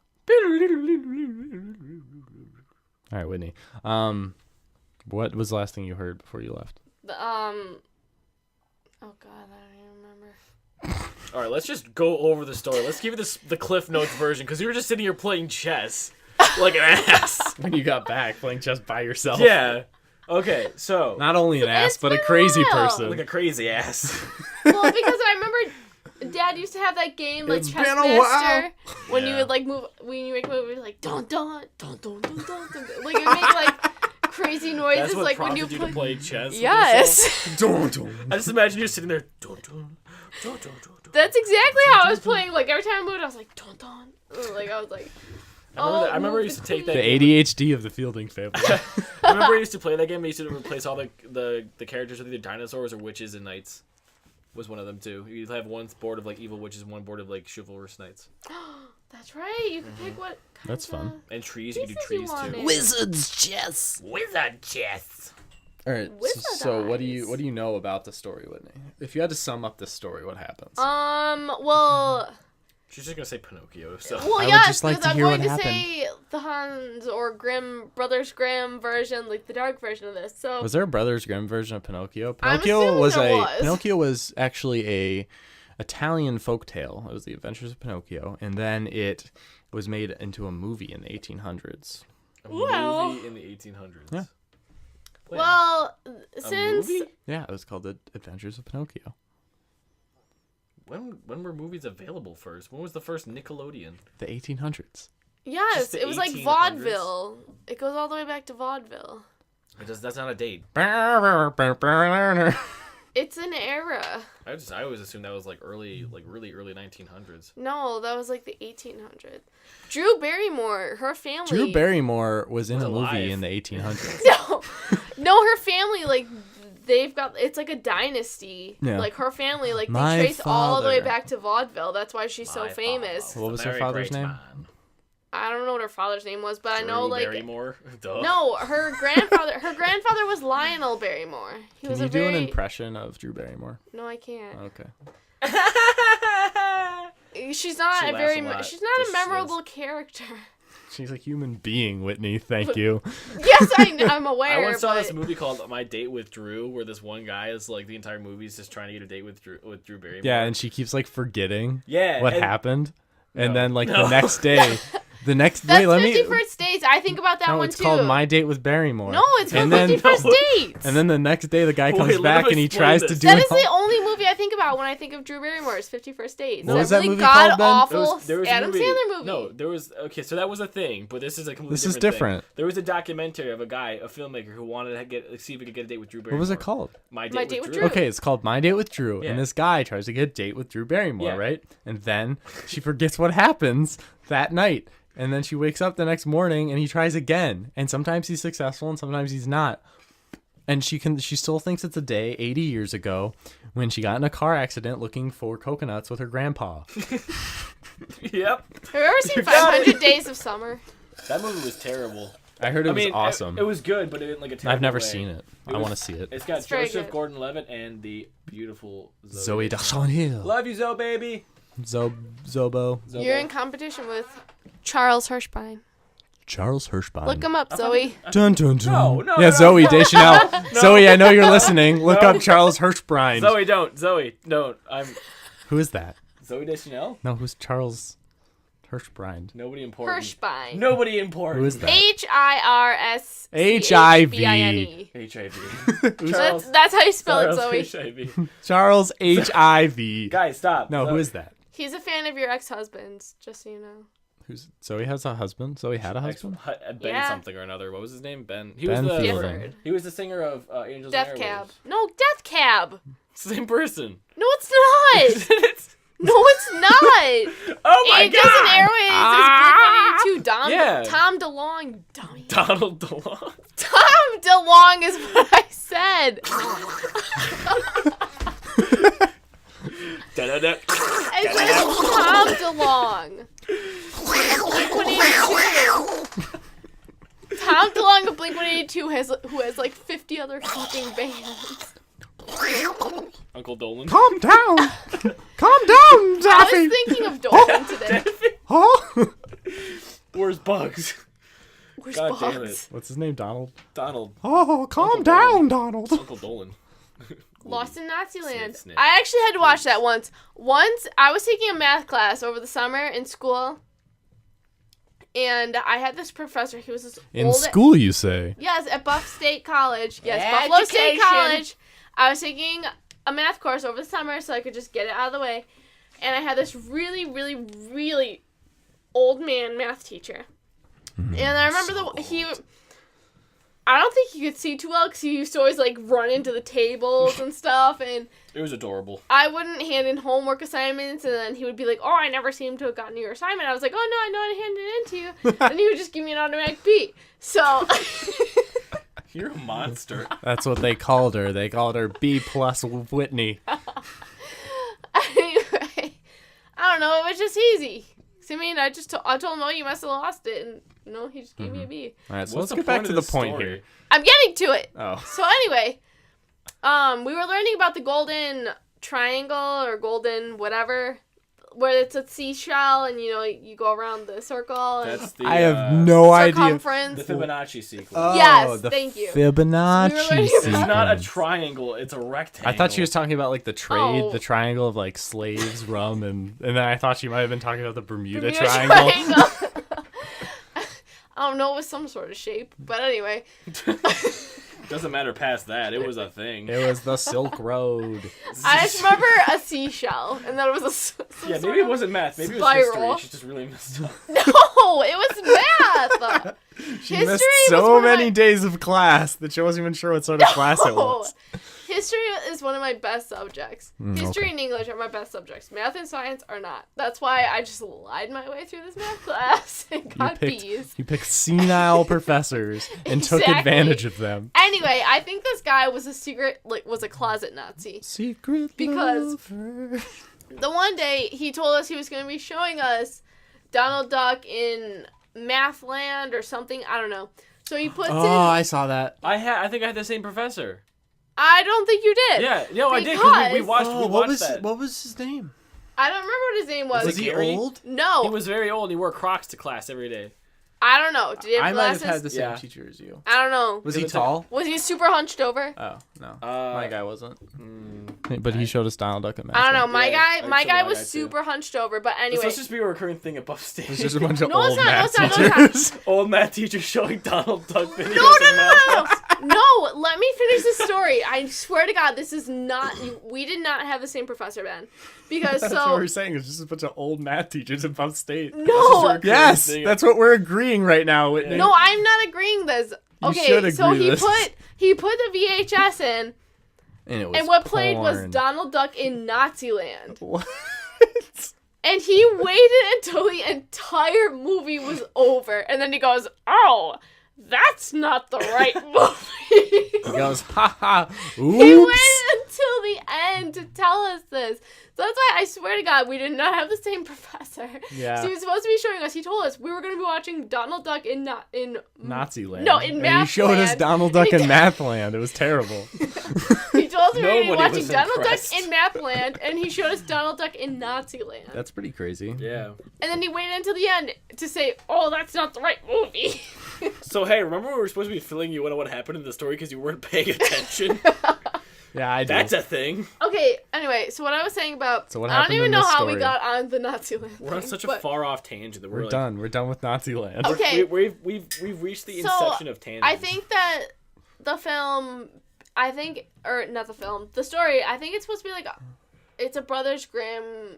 All right, Whitney. What was the last thing you heard before you left? Oh God, I don't even remember. All right, let's just go over the story. Let's give you the Cliff Notes version, because you were just sitting here playing chess like an ass. When you got back, playing chess by yourself. Yeah. Okay, so not only an ass, but a crazy person. like a crazy ass. Well, because I remember Dad used to have that game like It's Chess been a while. Master when you would like move when you make a move, it was like dun dun dun dun dun dun dun. Like it would make like crazy noises That's what like when prompted you you to play chess. with Yes. yourself? I just imagine you sitting there. Dun, dun, dun, dun, dun, dun. That's exactly how I was playing. Like every time I moved, I was like dun dun. Like I was like. I remember I used to take that. The ADHD of the Fielding family. I remember I used to play that game. I used to replace all the characters with either dinosaurs or witches and knights. Was one of them too. You'd have one board of like evil witches, and one board of like chivalrous knights. That's right. You can pick what. That's fun. And trees. You could do pieces trees you too. wanted. Wizard's chess. Wizard chess. All right. Wizard So what do eyes. you know about the story, Whitney? If you had to sum up this story, what happens? Well. She's just gonna say Pinocchio. So. Well, I would yes, just like because to I'm hear going what to say the Hans or Brothers Grimm version, like the dark version of this. So Was there a Brothers Grimm version of Pinocchio? I'm assuming there was. Pinocchio was actually a Italian folktale. It was The Adventures of Pinocchio, and then it was made into a movie in the 1800s. A Well. movie in the 1800s. Yeah. Wait, well, a since movie? Yeah, it was called The Adventures of Pinocchio. When were movies available first? When was the first Nickelodeon? The 1800s. yes, Just the it was like 1800s? vaudeville. It goes all the way back to vaudeville. That's not a date. It's an era. I always assumed that was like really early 1900s. No, that was like the 1800s. Drew Barrymore, her family. Drew Barrymore was in Was a movie alive. in the 1800s. No, her family like they've got it's like a dynasty. Yeah. Like her family like My they trace all the way father. back to vaudeville. That's why she's so My famous. father What was her Very father's great name? man. I don't know what her father's name was, but I know Drew like Barrymore. Duh. no, her grandfather was Lionel Barrymore. He was Can you a do very an impression of Drew Barrymore? No, I can't. Okay. She's not She a laughs very a lot. she's not Just a memorable character. She's a human being, Whitney. Thank you. Yes, I'm aware. I once saw but this movie called My Date with Drew, where this one guy is like the entire movie is just trying to get a date with Drew Barrymore. Yeah, and she keeps like forgetting Yeah, what and- happened. And No. then like No. the next day, That's 50 First Dates. I think about that No, one it's too. called My Date with Barrymore. No, it's and called 50 First No. Dates. And then the next day, the guy comes Wait, let back him and he explain tries this. to do That it is all. the only movie I think about when I think of Drew Barrymore. Is 50 First Dates. What was that that really movie called, Ben? god-awful There was a Adam movie- Sandler movie. No, there was so that was a thing, but this is a completely This is different different. thing. There was a documentary of a guy, a filmmaker, who wanted to see if he could get a date with Drew Barrymore. What was it called? My Date with Drew. Okay, it's called My Date with Drew. Yeah. And this guy tries to get a date with Drew Barrymore, Yeah. right? And then she forgets what happens that night. And then she wakes up the next morning and he tries again. And sometimes he's successful and sometimes he's not. And she still thinks it's a day 80 years ago when she got in a car accident looking for coconuts with her grandpa. Yep. Have you ever seen 500 Days of Summer? That movie was terrible. I heard it was awesome. It was good, but in like a terrible I've never way. seen it. I want to see it. It's got It's very Joseph good. Gordon-Levitt and the beautiful Zoe Deschanel. Love you, Zoe, baby. Zobo. Zobo. You're in competition with Charles Hirschbein. Charles Hirschbein. Look him up, Zoe. Dun, dun, dun. No, Yeah, no. Zoe Deschanel. Zoe, I know you're listening. Look up Charles Hirschbein. Zoe, don't. Zoe, don't. I'm Who is that? Zoe Deschanel. No, who's Charles Hirschbein? Nobody important. Hirschbein. Nobody important. Who is that? HIRSCHBINE. HIV. That's how you spell it, Zoe. HIV. Charles HIV. Guys, stop. No, Zoe. who is that? He's a fan of your ex-husband's, just so you know. Who's Zoe has a husband? Zoe had a husband? Ben Yeah. something or another. What was his name? Ben. He Ben was the Fielding. Gifford. he was the singer of Angels Death and Cab. Airwaves. No, Death Cab. It's the same person. No, it's not. No, it's not. Oh my Angels god! and Airwaves is Blink-182. Yeah. Tom DeLonge. Dummy. Donald DeLong. Tom DeLonge is what I said. Da-da-da. I said Tom DeLonge. Blink-182. Tom DeLonge of Blink-182 who has like 50 other fucking bands. Uncle Dolan. Calm down. Calm down, I Daffy. was thinking of Dolan today. Huh? Where's Bugs? Where's God damn Bugs? it. What's his name? Donald? Donald. Oh, calm Uncle down, Donald. Uncle Dolan. Lost in Nazi Land. Snip. I actually had to watch that once. Once I was taking a math class over the summer in school, and I had this professor. He was this In old. school, you say? Yes, at Buff State College. Yes, Buffalo State Education. College. I was taking a math course over the summer so I could just get it out of the way. And I had this really, really, really old man math teacher. And I remember I don't think he could see too well because he used to always like run into the tables and stuff. And It was adorable. I wouldn't hand in homework assignments, and then he would be like, "Oh, I never seem to have gotten your assignment." I was like, "Oh no, I know how to hand it in to you," and he would just give me an automatic B. So, You're a monster. That's what they called her. They called her B plus Whitney. anyway, I don't know. It was just easy. I mean, I told him, "Oh, you must have lost it," and he just gave me a B. All right, so What's let's the get back point to of the this point story? here. I'm getting to it. Oh. So anyway, we were learning about the golden triangle or golden whatever, where it's a seashell and you go around the circle and That's the. I have no idea. circumference. The Fibonacci sequence. Yes, the thank you. Fibonacci We were learning sequence. about- It's not a triangle. It's a rectangle. I thought she was talking about like the trade, Oh. the triangle of like slaves, rum, and then I thought she might have been talking about the Bermuda, Bermuda Triangle. I don't know, it was some sort of shape, but anyway. Doesn't matter past that. It was a thing. It was the Silk Road. I just remember a seashell, and then it was some Yeah, sort maybe it of- wasn't math. Maybe it was spiral. history. She just really messed up. No, it was math. She History missed was so one of many my- days of class that she wasn't even sure what sort of class it was. History is one of my best subjects. History okay. and English are my best subjects. Math and science are not. That's why I just lied my way through this math class and got B's. You picked senile professors and took Exactly. advantage of them. Anyway, I think this guy was was a closet Nazi. Secret Because- lover. The one day he told us he was going to be showing us Donald Duck in Mathland or something. I don't know. So he puts Oh, in. I saw that. I think I had the same professor. I don't think you did. Yeah, no, I did because we Because- watched. we watched that. what was his name? I don't remember what his name was. Was Was he Gary? old? No, He was very old. and He wore Crocs to class every day. I don't know. Did he have I might have glasses? had the same Yeah. teacher as you. I don't know. Was It he was tall? Was he super hunched over? Oh no, Uh, my guy wasn't. But he showed us Donald Duck at Math. I don't know. My Yeah, I guy, my saw guy that was guy, too. super hunched over. But This anyway, must just be a recurring thing at Buff State. It's just a bunch of No, it's old not, no, math it's not, no, it's teachers. Old math teachers showing Donald Duck videos. no. Let me finish the story. I swear to God, this is not. We did not have the same professor, Ben, because That's what so we're saying. It's just a bunch of old math teachers at Buff State. no, Yes, thing. that's what we're agreeing right now, Whitney. no, I'm not agreeing this. You Okay, should so agree he this. put the VHS in, And, it was and what played was porn. Donald Duck in Naziland. What? And he waited until the entire movie was over. And then he goes, "Oh, that's not the right movie. He goes, ha ha, He oops. waited until the end to tell us this. So that's why I swear to God, we did not have the same professor. Yeah. So he was supposed to be showing us. He told us we were going to be watching Donald Duck in Nazi land. No, in And Math he showed us Land. Donald Duck And in Math Land. It was terrible. He told us we were going to be Nobody watching was Donald impressed. Duck in Mapland, and he showed us Donald Duck in Nazi Land. That's pretty crazy. Yeah. And then he waited until the end to say, "Oh, that's not the right movie." So hey, remember we were supposed to be filling you in on what happened in the story because you weren't paying attention? Yeah, I do. That's a thing. Okay. Anyway, so what I was saying about, So what I don't happened even in know this how we story? got on the Nazi Land. We're on thing, such a but- far off tangent that We're like, done. We're done with Nazi land. Okay. We've reached the inception of tangents. I think that the film, or not the film, the story, I think it's supposed to be like, it's a Brothers Grimm,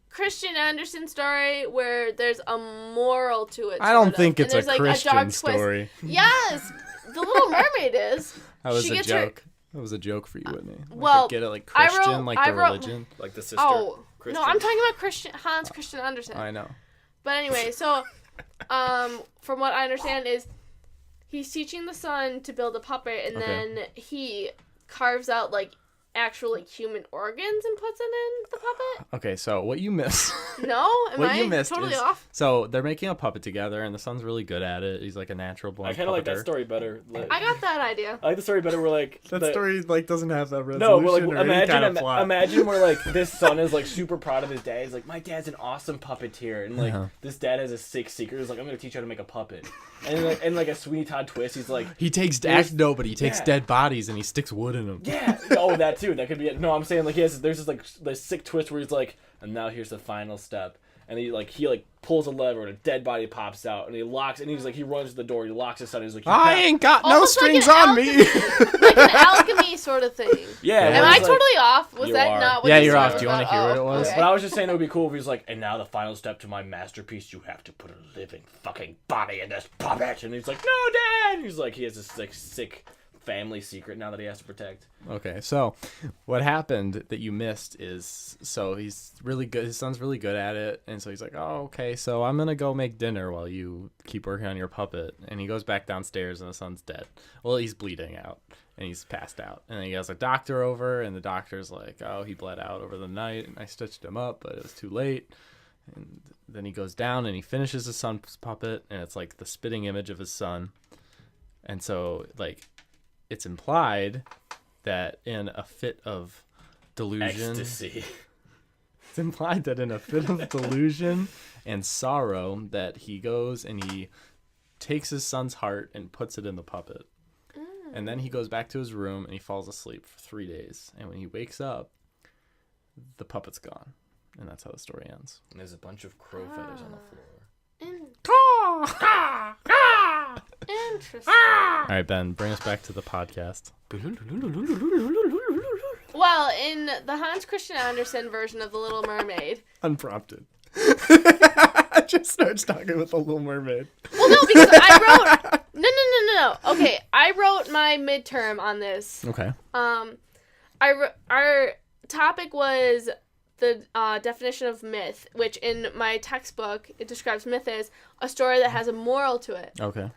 Christian Andersen story where there's a moral to it. I don't sort of. think And it's a there's, like, Christian dark twist. story. Yes, The Little Mermaid is. That was She a gets her- joke. That was a joke for you, Whitney. Like, well, get it like I Christian, wrote- like I the wrote- religion. like the sister. Oh, Christian. no, I'm talking about Hans Christian Andersen. I know. But anyway, so from what I understand is he's teaching the son to build a puppet, and Okay. then he carves out like actual like human organs and puts it in the puppet. Okay, so what you missed. No, am what I you missed totally is off? so they're making a puppet together, and the son's really good at it. He's like a natural born. I kind of like that puppeteer. story better. I got that idea. I like the story better. Where like That the- story like doesn't have that resolution No, but like or any imagine, kind of plot. imagine where like this son is like super proud of his dad. He's like, my dad's an awesome puppeteer, and like Uh-huh. this dad has a sick secret. He's like, I'm gonna teach you how to make a puppet, and like a Sweeney Todd twist. He's like, He takes There's- but he takes yeah. dead bodies and he sticks wood in them. yeah, oh that too. That could be it. No, I'm saying like there's this like this sick twist where he's like, and now here's the final step, and he pulls a lever and a dead body pops out, and he runs to the door. He locks his son. He's like, I ain't got no Almost like strings an on me. Like an alchemy sort of thing. yeah. Am it I was, totally like- off? Was You that are. not what Yeah, the you're story off. was Do you wanna about? hear what it was? Okay. But I was just saying it would be cool if he's like, and now the final step to my masterpiece, you have to put a living fucking body in this puppet. And he's like, no, Dad. He's like, he has this like sick family secret now that he has to protect. Okay, so what happened that you missed is so he's really good. His son's really good at it, and so he's like, "Oh, okay, so I'm gonna go make dinner while you keep working on your puppet." And he goes back downstairs, and the son's dead. Well, he's bleeding out, and he's passed out. And then he has a doctor over, and the doctor's like, "Oh, he bled out over the night, and I stitched him up, but it was too late." And then he goes down, and he finishes his son's puppet, and it's like the spitting image of his son. And so, like, it's implied that in a fit of delusion, Ecstasy. it's implied that in a fit of delusion and sorrow that he goes and he takes his son's heart and puts it in the puppet. And then he goes back to his room and he falls asleep for 3 days. And when he wakes up, the puppet's gone. And that's how the story ends. And there's a bunch of crow feathers on the floor. Interesting. All right, Ben, bring us back to the podcast. Well, in the Hans Christian Andersen version of The Little Mermaid. Unprompted. I just starts talking with the Little Mermaid. Well, no, because I wrote. No. Okay, I wrote my midterm on this. Okay. Our topic was the definition of myth, which in my textbook it describes myth as a story that has a moral to it. Okay.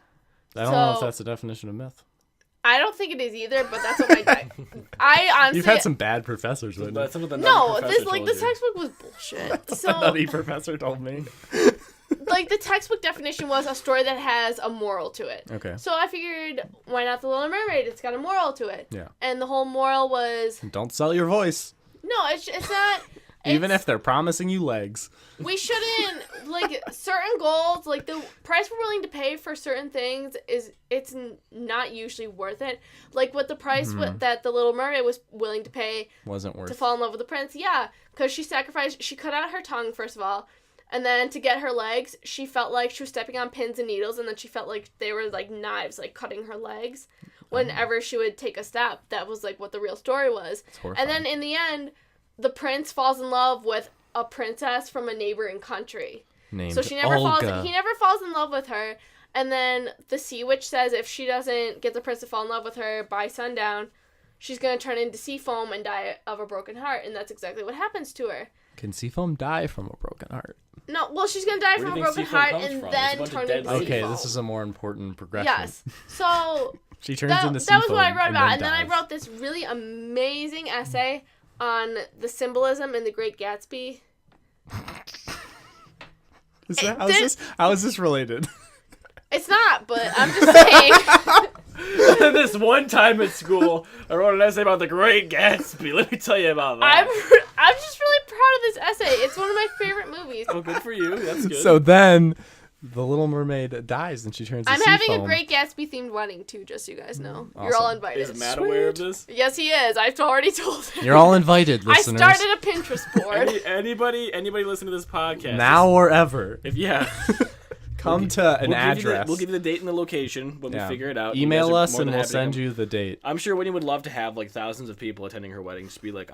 I don't know if So- that's the definition of myth. I don't think it is either, but that's what my I honestly. You've had some bad professors, wouldn't you? That's something that No, nutty this professor told this you. textbook was bullshit. The So nutty professor told me. like the textbook definition was a story that has a moral to it. Okay. So I figured, why not The Little Mermaid? It's got a moral to it. Yeah. And the whole moral was Don't sell your voice. no, it's not. Even it's- if they're promising you legs. we shouldn't like certain goals, like the price we're willing to pay for certain things it's not usually worth it. Like what the price that the Little Mermaid was willing to pay Wasn't worth to fall in love with the prince. Yeah, because she cut out her tongue first of all, and then to get her legs, she felt like she was stepping on pins and needles, and then she felt like they were like knives, like cutting her legs. Whenever she would take a step, that was like what the real story was. horrifying. And then in the end, the prince falls in love with a princess from a neighboring country. Named So he never Olga. falls in love with her. And then the sea witch says if she doesn't get the prince to fall in love with her by sundown, she's going to turn into sea foam and die of a broken heart. And that's exactly what happens to her. Can Seafoam die from a broken heart? No, well, she's gonna die Where from do a you think broken Seafoam heart comes and from? then It's a bunch of turn dead into seafoam. Okay, Seafoam. this is a more important progression. Yes. So She turns that into was what I Seafoam wrote about, and then I dies. wrote this really amazing essay on the symbolism in The Great Gatsby. How is this related? It's not, but I'm just saying. This one time at school, I wrote an essay about The Great Gatsby. Let me tell you about I'm that. I'm just really proud of this essay. It's one of my favorite movies. Oh, good for you. That's good. So then, the Little Mermaid dies, and she turns. I'm to having Seafoam. a Great Gatsby themed wedding too, just so you guys know. You're all Awesome. invited. Is Matt aware of this? Yes, he is. I've already told him. You're all invited, I listeners. started a Pinterest board. Anybody listen to this podcast? now or ever. If yeah, Come to an address. We'll give you the date and the location when we figure it out. You Email guys are us more and than we'll happy to send come. you the date. I'm sure Winnie would love to have like thousands of people attending her wedding. Just be like,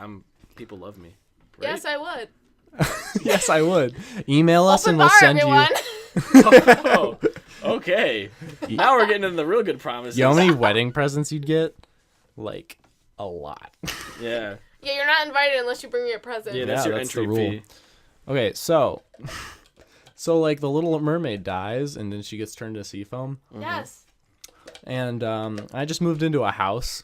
people love me. Right? Yes, I would. Yes, I would. Email us Open and we'll bar, send everyone. Oh, okay. Now we're getting into the real good promises. you. You know how many wedding presents you'd get? Like, a lot. Yeah. Yeah, you're not invited unless you bring me a present. Yeah, that's your that's the entry rule. fee. Okay, so like the Little Mermaid dies, and then she gets turned to Seafoam. Yes. And I just moved into a house.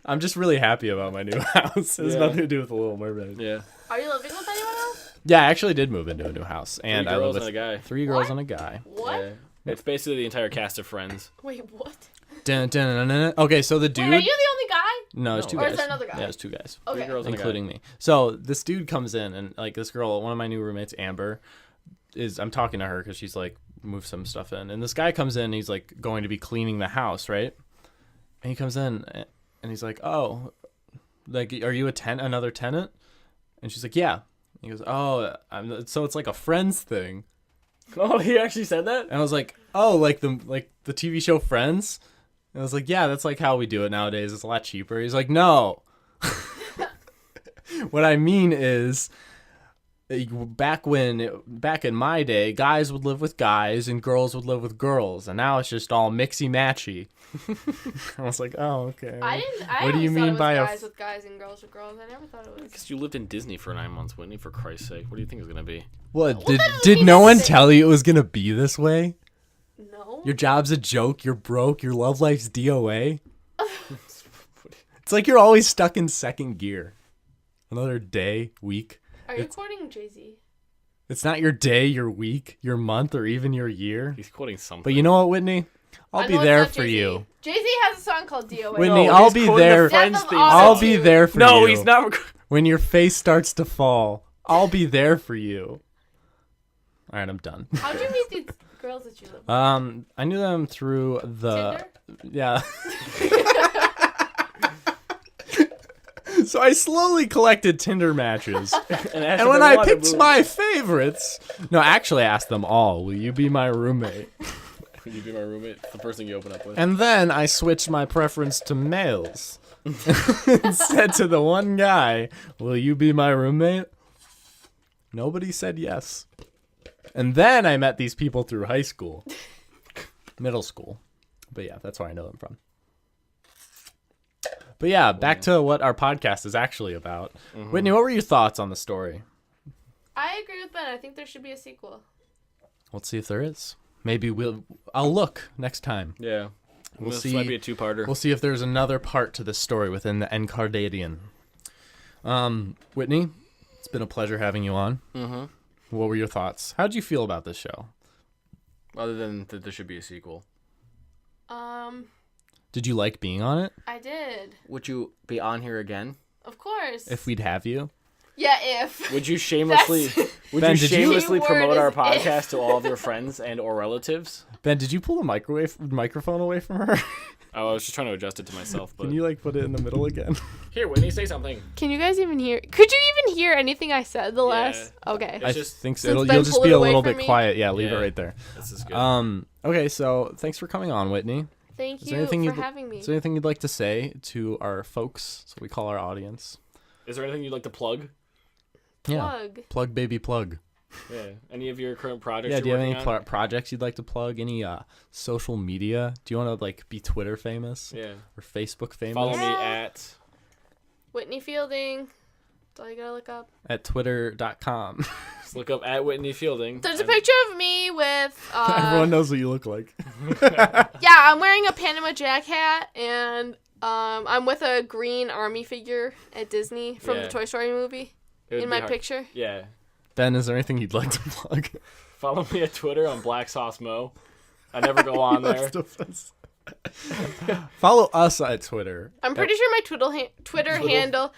I'm just really happy about my new house. It has Yeah. nothing to do with the Little Mermaid. Yeah. Are you living with anyone else? Yeah, I actually did move into a new house, and Three I live girls with and a guy. 3 girls What? and a guy. What? Yeah. It's basically the entire cast of Friends. Wait, what? Dun, dun, dun, dun, dun. Okay, so the dude. Wait, are you the only guy? No, it's 2 Or guys. is there another guy? Yeah, it's 2 guys. Three Okay. girls and a guy. Including me. So this dude comes in, and like this girl, one of my new roommates, Amber, I'm talking to her because she's like moved some stuff in, and this guy comes in, and he's like going to be cleaning the house, right? And he comes in, and he's like, "Oh, like, are you another tenant?" And she's like, "Yeah." He goes, "Oh, so it's like a Friends thing." Oh, he actually said that? And I was like, "Oh, like the TV show Friends?" And I was like, "Yeah, that's like how we do it nowadays. It's a lot cheaper." He's like, "No." What I mean is, back in my day, guys would live with guys and girls would live with girls, and now it's just all mixy matchy. I was like, "Oh, okay." I didn't. I What do you always thought mean it was by guys with guys and girls with girls? I never thought it was. Because you lived in Disney for 9 months, Whitney, for Christ's sake. What do you think it's going to be? What that doesn't did mean no one anything. tell you it was gonna be this way? No. Your job's a joke. You're broke. Your love life's DOA. It's like you're always stuck in second gear. Another day, week. Are you quoting Jay Z? It's not your day, your week, your month, or even your year. He's quoting something. But you know what, Whitney? I'll be there for you. Jay Z has a song called DOA. Whitney, No, I'll he's be quoting there. the Friends Death of theme Auto I'll song. be there for you. No, he's not. When your face starts to fall, I'll be there for you. All right, I'm done. How'd you meet these girls that you live with? I knew them through the Tinder? yeah. So I slowly collected Tinder matches. And when I picked my favorites, no, actually I asked them all, "Will you be my roommate?" Will you be my roommate? It's the first thing you open up with. And then I switched my preference to males. And said to the one guy, "Will you be my roommate?" Nobody said yes. And then I met these people through high school, middle school. But yeah, that's where I know them from. But yeah, back to what our podcast is actually about. Whitney, what were your thoughts on the story? I agree with Ben. I think there should be a sequel. Let's see if there is. Maybe I'll look next time. Yeah. We'll This see. might be a two-parter. We'll see if there's another part to this story within the Encardidian. Whitney, it's been a pleasure having you on. Mm-hmm. What were your thoughts? How did you feel about this show? Other than that there should be a sequel. Did you like being on it? I did. Would you be on here again? Of course. If we'd have you? Yeah, if. Would you shamelessly Ben, did you- Keyword promote our is podcast if. to all of your friends and or relatives? Ben, did you pull the microphone away from her? Oh, I was just trying to adjust it to myself, but Can you put it in the middle again? here, Whitney, say something. Can you guys even hear? Could you even hear anything I said the last? Okay. I just- think Since so. Ben You'll just pulled be it a away little from bit me? quiet. Yeah, leave it Yeah. right there. This is good. Okay, so thanks for coming on, Whitney. Thank Is you there anything for having me. Is there anything you'd like to say to our folks? So we call our audience. Is there anything you'd like to plug? Plug. Plug, baby, plug. Yeah. Any of your current projects Yeah, you're do you have working any on? projects you'd like to plug? Any social media? Do you want to be Twitter famous Yeah. or Facebook famous? Follow me Yeah. at... Whitney Fielding. That's all you gotta look up. At twitter.com. Just look up at Whitney Fielding. There's a picture of me with. Everyone knows what you look like. Yeah, I'm wearing a Panama Jack hat, and I'm with a green army figure at Disney from the Toy Story movie in my picture. Yeah. Ben, is there anything you'd like to plug? Follow me at Twitter on Black Sauce Mo. I never go on there. Follow us at Twitter. I'm pretty sure my Twitter handle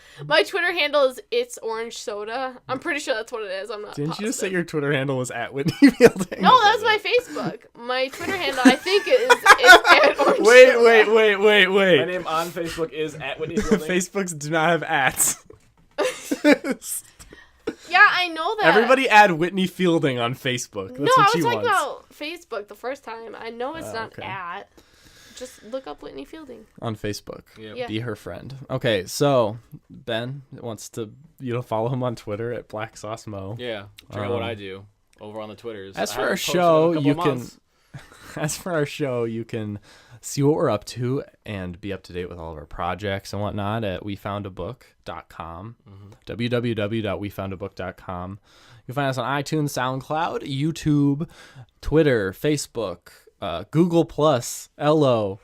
is It's Orange Soda. I'm pretty sure that's what it is. I'm not. Didn't you just say positive. your Twitter handle was at Whitney Fielding? No, that's my Facebook. My Twitter handle, I think, is at Orange Soda. Wait. My name on Facebook is at Whitney Fielding. Facebooks do not have ats. Yeah, I know that. Everybody add Whitney Fielding on Facebook. That's No, what I was she talking wants. about Facebook the first time. I know it's not okay. at. Just look up Whitney Fielding. On Facebook. Yep. Yeah. Be her friend. Okay, so Ben wants you to follow him on Twitter at Black Sauce Mo. Yeah. Check out what I do over on the Twitters. As I for haven't our posted show, in a couple months. you can see what we're up to and be up to date with all of our projects and whatnot at wefoundabook.com. www.wefoundabook.com. You can find us on iTunes, SoundCloud, YouTube, Twitter, Facebook, Google Plus, Ello.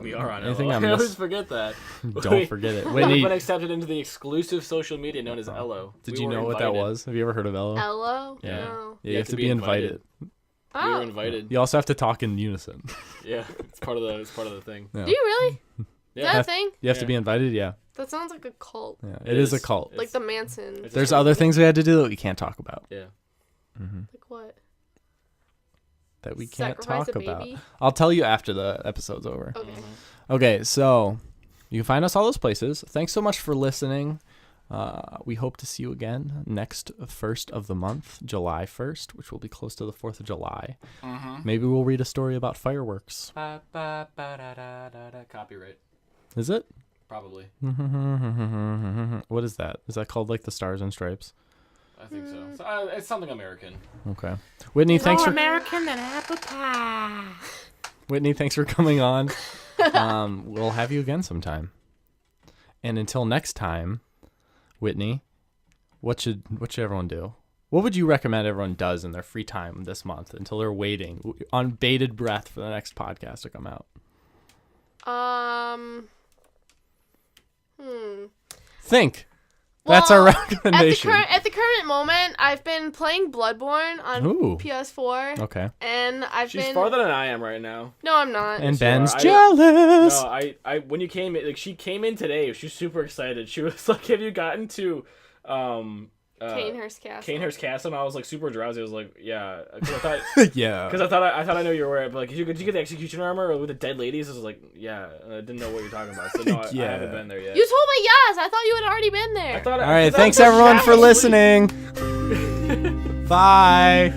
We are on Anything Elo. I I always missed? forget that. Don't forget it. We've Whitney, been accepted into the exclusive social media known as Elo. did We you were know what that invited. was? Have you ever heard of Ello? Hello? Yeah. No. Yeah, you have to be invited. We Oh. were invited. You also have to talk in unison. Yeah, it's part of the thing. Yeah. Do you really? Is Yeah. that a thing? You have to Yeah. be invited, yeah. That sounds like a cult. Yeah, It it is a is. cult. It's- Like the Manson. it's- There's other things we had to do that we can't talk about. Yeah. Like what? That we can't Sacrifice talk a about. baby? I'll tell you after the episode's over. Okay. Okay, so you can find us all those places. Thanks so much for listening. We hope to see you again next first of the month, July 1st, which will be close to the 4th of July. Maybe we'll read a story about fireworks. Copyright. Is it? Probably. What is that? Is that called like the Stars and Stripes? I think so. It's something American. Okay. Whitney, thanks for American than apple pie. Whitney, thanks for coming on. We'll have you again sometime. And until next time, Whitney, what should everyone do? What would you recommend everyone does in their free time this month until they're waiting on bated breath for the next podcast to come out? Think. That's our recommendation. At the current moment, I've been playing Bloodborne on Ooh. PS4. Okay. And She's been farther than I am right now. No, I'm not. And you Ben's are. jealous. No, I when you came in, like she came in today, she was super excited. She was like, "Have you gotten to Canehurst Castle. Canehurst Castle?" And I was like super drowsy. I was like, "Yeah," because I thought Yeah. I thought I knew you were aware. But like, did you get the execution armor with the dead ladies? I was like, "Yeah," and I didn't know what you're talking about. So no, I Yeah. haven't been there yet. You told me yes. I thought you had already been there. I thought All right. I Thanks was everyone for asleep. listening. Bye.